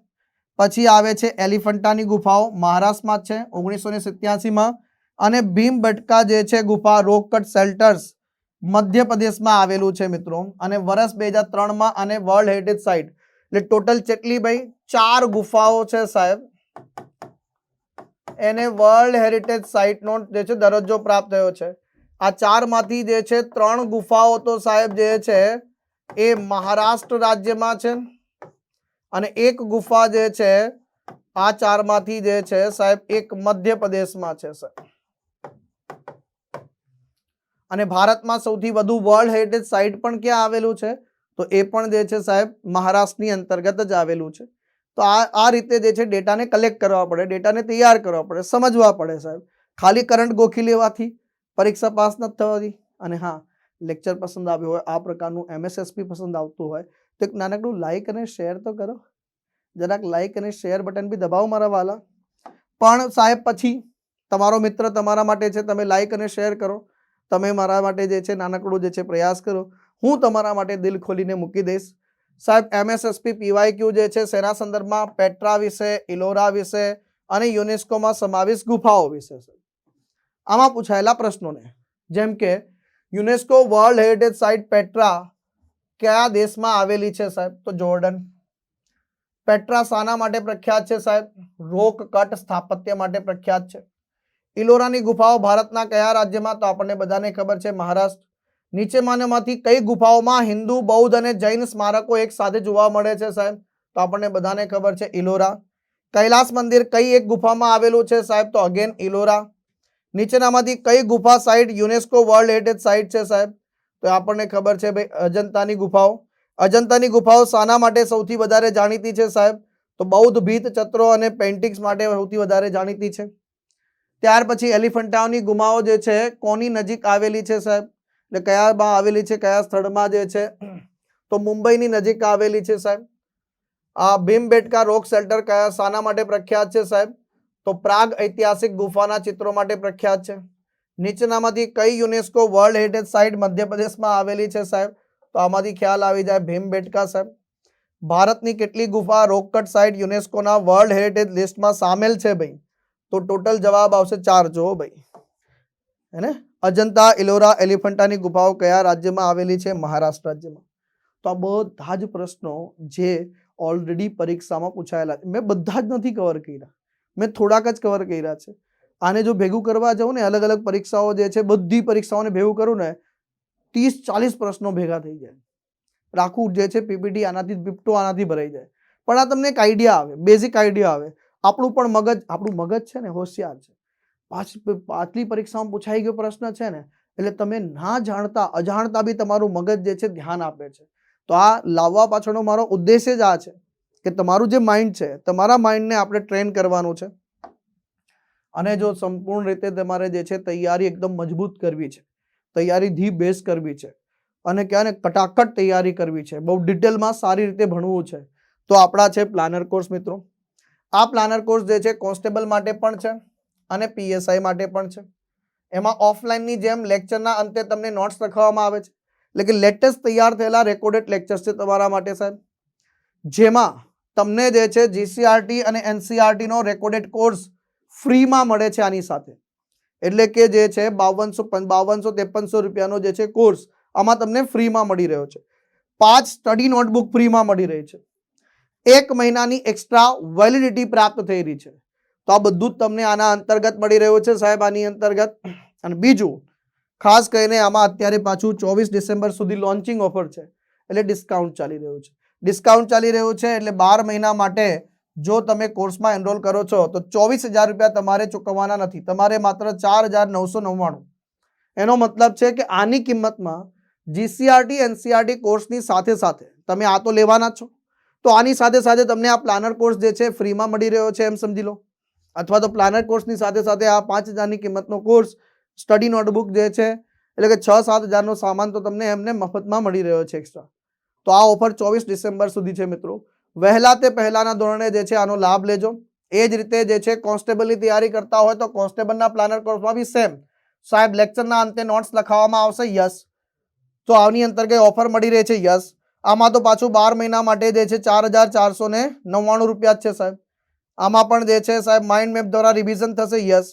[SPEAKER 1] પછી આવે છે એલિફન્ટાની ગુફાઓ મહારાષ્ટ્રમાં છે 1987માં, અને ભીમબેટકા જે છે ગુફા રોક કટ શેલ્ટર્સ મધ્યપ્રદેશમાં આવેલું છે મિત્રો, અને વર્ષ 2003માં અને વર્લ્ડ હેરિટેજ સાઇટ. એટલે ટોટલ કેટલી ભાઈ? 4 ગુફાઓ છે સાહેબ, એને વર્લ્ડ હેરિટેજ સાઇટનો જે છે દરજ્જો પ્રાપ્ત થયો છે. આ 4માંથી જે છે 3 ગુફાઓ તો સાહેબ જે છે એ મહારાષ્ટ્ર રાજ્યમાં છે, અને એક ગુફા જે છે આ 4માંથી જે છે સાહેબ એક મધ્યપ્રદેશમાં છે સાહેબ. અને ભારતમાં સૌથી વધુ વર્લ્ડ હેરિટેજ સાઇટ પણ ક્યાં આવેલું છે? તો એ પણ જે છે સાહેબ મહારાષ્ટ્રની અંતર્ગત જ આવેલું છે. તો આ રીતે જે છે ડેટાને કલેક્ટ કરવા પડે, ડેટાને તૈયાર કરવા પડે, સમજવા પડે સાહેબ. ખાલી કરંટ ગોખી લેવાથી પરીક્ષા પાસ નથી થવાથી. અને હા, લેક્ચર પસંદ આવ્યો હોય, આ પ્રકારનું એમએસએસપી પસંદ આવતું હોય તો એક નાનકડું લાઈક અને શેર તો કરો. જરાક લાઈક અને શેર બટન બી દબાવો મારા વાલા. પણ સાહેબ પછી તમારો મિત્ર તમારા માટે છે, તમે લાઈક અને શેર કરો, તમે મારા માટે જે છે નાનકડું જે છે પ્રયાસ કરો, હું તમારા માટે દિલ ખોલીને મૂકી દઈશ. સાહેબ એમએસએસપી પીવાયક્યુ જે છે શેના સંદર્ભમાં? પેટ્રા વિશે, ઇલોરા વિશે અને યુનેસ્કોમાં સમાવેશ ગુફાઓ વિશે છે. આમાં પૂછાયેલા પ્રશ્નોને, જેમ કે UNESCO world heritage site Petra કયા દેશમાં આવેલી છે સાહેબ? તો જોર્ડન. પેટ્રા શાના માટે પ્રખ્યાત છે સાહેબ? રોક કટ સ્થાપત્ય માટે પ્રખ્યાત છે. ઇલોરાની ગુફાઓ ભારતના કયા રાજ્યમાં? તો આપણને બધાને ખબર છે મહારાષ્ટ્ર. નીચેમાંમાંથી કઈ ગુફાઓમાં હિન્દુ, બૌદ્ધ અને જૈન સ્મારકો એક સાથે જોવા મળે છે સાહેબ? તો આપણને બધાને ખબર છે ઇલોરા. કૈલાસ મંદિર કઈ એક ગુફામાં આવેલું છે સાહેબ? તો અગેન ઇલોરા. નીચેનામાંથી કઈ ગુફા site UNESCO world heritage site છે સાહેબ? તો આપણને ખબર છે ભાઈ અજંતાની ગુફાઓ. અજંતાની ગુફાઓ શાના માટે સૌથી વધારે જાણીતી છે સાહેબ? તો બૌદ્ધ ભીંત ચત્રો અને પેઇન્ટિંગ્સ માટે સૌથી વધારે જાણીતી છે. ત્યાર પછી એલિફન્ટાની ગુફાઓ જે છે કોની નજીક આવેલી છે સાહેબ? એટલે કયામાં આવેલી છે, કયા સ્થળમાં જે છે? તો મુંબઈની નજીક આવેલી છે સાહેબ. આ ભીમબેટકા રોક શેલ્ટર કયા શાના માટે પ્રખ્યાત છે સાહેબ? તો પ્રાગ ઐતિહાસિક ગુફાના ચિત્રો માટે પ્રખ્યાત છે. નીચેનામાંથી કઈ યુનેસ્કો વર્લ્ડ હેરિટેજ સાઇટ મધ્યપ્રદેશમાં આવેલી છે સાહેબ? તો આમાંથી ખ્યાલ આવી જાય ભીમબેટકા સાહેબ. ભારતની કેટલી ગુફા રોકકટ સાઇટ યુનેસ્કોના વર્લ્ડ હેરિટેજ લિસ્ટમાં સામેલ છે ભાઈ? તો ટોટલ જવાબ આવશે 4 જો ભાઈ, હે ને? અજંતા, ઇલોરા, એલિફન્ટાની ગુફાઓ કયા રાજ્યમાં આવેલી છે? મહારાષ્ટ્ર રાજ્યમાં. તો આ બધા જ પ્રશ્નો જે ઓલરેડી પરીક્ષામાં પૂછાયેલા છે, મેં બધા જ નથી કવર કર્યા, મેં થોડાક જ કવર કર્યા છે. આને જો ભેગું કરવા જાઉં ને, અલગ અલગ પરીક્ષાઓ જે છે બધી પરીક્ષાઓને ભેગું કરું ને, 30-40 પ્રશ્નો ભેગા થઈ જાય. રાખું જે છે પીપીટી આનાથી પીપટો આનાથી ભરાઈ જાય. પણ આ તમને એક આઈડિયા આવે, બેઝિક આઈડિયા આવે. આપણું મગજ છે ને હોશિયાર છે. પાછલી પરીક્ષામાં પૂછાઈ ગયો પ્રશ્ન છે ને, એટલે તમે ના જાણતા અજાણતા બી તમારું મગજ જે છે ધ્યાન આપે છે. તો આ લાવવા પાછળનો મારો ઉદ્દેશ્ય જ આ છે કે તમારું જે માઇન્ડ છે, તમારા માઇન્ડને આપણે ટ્રેન કરવાનું છે. અને જો સંપૂર્ણ રીતે તમારે જે છે તૈયારી એકદમ મજબૂત કરવી છે, તૈયારીથી બેઝ કરવી છે, અને ક્યાં કટાકટ તૈયારી કરવી છે, બહુ ડિટેલમાં સારી રીતે ભણવું છે, તો આપણા છે પ્લાનર કોર્સ મિત્રો. આ પ્લાનર કોર્સ જે છે કોન્સ્ટેબલ માટે પણ છે અને પીએસઆઈ માટે પણ છે. એમાં ઓફલાઈનની જેમ લેક્ચરના અંતે તમને નોટ્સ લખવામાં આવે છે, એટલે કે લેટેસ્ટ તૈયાર થયેલા રેકોર્ડેડ લેક્ચર્સ છે તમારા માટે સાહેબ, જેમાં તમને જે છે જીસીઆરટી અને એનસીઆરટી નો રેકોર્ડેડ કોર્સ ફ્રીમાં મળે છે આની સાથે. એટલે કે જે છે 5253 રૂપિયાનો જે છે કોર્સ આમાં તમને ફ્રીમાં મળી રહ્યો છે. 5 સ્ટડી નોટબુક ફ્રીમાં મળી રહી છે. 1 મહિનાની એક્સ્ટ્રા વેલિડિટી પ્રાપ્ત થઈ રહી છે. તો આ બધું જ તમને આના અંતર્ગત મળી રહ્યું છે સાહેબ, આની અંતર્ગત. અને બીજું ખાસ કરીને આમાં અત્યારે પાછું 24 ડિસેમ્બર સુધી લોન્ચિંગ ઓફર છે, એટલે ડિસ્કાઉન્ટ ચાલી રહ્યું છે. ડિસ્કાઉન્ટ ચાલી રહ્યું છે એટલે 12 મહિના માટે જો તમે કોર્સમાં એનરોલ કરો છો તો 24,000 રૂપિયા તમારે ચૂકવવાના નથી, તમારે માત્ર 4,999. એનો મતલબ છે કે આની કિંમતમાં જીસીઆરટી એનસીઆરટી કોર્સની સાથે સાથે તમે આ તો લેવાના છો, તો આની સાથે સાથે તમને આ પ્લાનર કોર્સ જે છે ફ્રીમાં મળી રહ્યો છે એમ સમજી લો. અથવા તો પ્લાનર કોર્સની સાથે સાથે આ 5,000ની કિંમતનો કોર્સ સ્ટડી નોટબુક જે છે એટલે કે 6-7 હજારનો સામાન તો તમને એમને મફતમાં મળી રહ્યો છે એક્સ્ટ્રા. તો આ ઓફર 24 ડિસેમ્બર સુધી છે મિત્રો. વહેલા તે પહેલાના ધોરણે જે છે આનો લાભ લેજો. એ જ રીતે જે છે કોન્સ્ટેબલની તૈયારી કરતા હોય તો કોન્સ્ટેબલના પ્લાનર કોર્સમાં બી સેમ સાહેબ લેક્ચરના અંતે નોટ્સ લખાવવામાં આવશે, યસ. તો આની અંતર્ગત ઓફર મળી રહી છે, યસ. આમાં તો પાછું 12 મહિના માટે જે છે 4,499 રૂપિયા જ છે સાહેબ. આમાં પણ જે છે સાહેબ માઇન્ડ મેપ દ્વારા રિવિઝન થશે, યસ.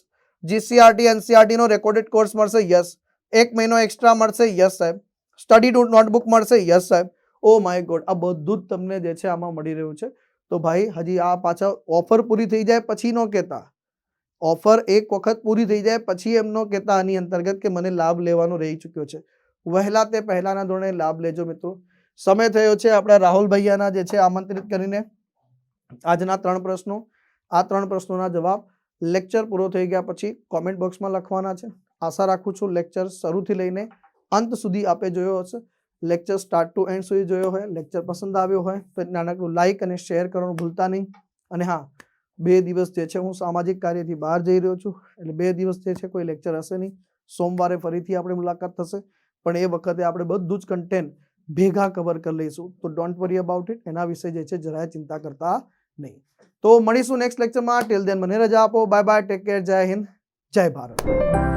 [SPEAKER 1] જીસીઆરટી એનસીઆરટી નો રેકોર્ડેડ કોર્સ મળશે, યસ. 1 મહિનો એક્સ્ટ્રા મળશે, યસ સાહેબ. સ્ટડી નોટબુક મળશે, યસ સાહેબ. ઓ માય ગોડ, આ બધું જ તમને જે છે આમાં મળી રહ્યું છે. તો ભાઈ હજી આ પાછા ઓફર પૂરી થઈ જાય પછી નો કહેતા, ઓફર એક વખત પૂરી થઈ જાય પછી એમ નો કહેતા આની અંતર્ગત કે મને લાભ લેવાનો રહી ચૂક્યો છે. વહેલા તે પહેલાના ધોરણે લાભ લેજો મિત્રો. સમય થયો છે આપણા રાહુલ ભૈયાના જે છે આમંત્રિત કરીને આજના 3 પ્રશ્નો, આ 3 પ્રશ્નોના જવાબ લેક્ચર પૂરો થઈ ગયા પછી કોમેન્ટ બોક્સમાં લખવાના છે. આશા રાખું છું લેક્ચર શરૂથી લઈને અંત સુધી આપે જોયો હશે. લેક્ચર સ્ટાર્ટ ટુ એન્ડ સુધી જોયો હોય, લેક્ચર પસંદ આવ્યો હોય તો નાનકડું લાઇક અને શેર કરવાનું ભૂલતા નહીં. અને હા, 2 દિવસ જે છે હું સામાજિક કાર્યથી બહાર જઈ રહ્યો છું, એટલે 2 દિવસ જે છે કોઈ લેક્ચર હશે નહીં. સોમવારે ફરીથી આપણે મુલાકાત થશે, પણ એ વખતે આપણે બધું જ કન્ટેન્ટ ભેગા કવર કરી લઈશું. તો ડોન્ટ વરી અબાઉટ ઇટ, એના વિશે જે છે જરાય ચિંતા કરતા નહીં. તો મળીશું નેક્સ્ટ લેક્ચરમાં. ટિલ દેન મને રજા આપો. બાય બાય, ટેક કેર, જય હિન્દ, જય ભારત.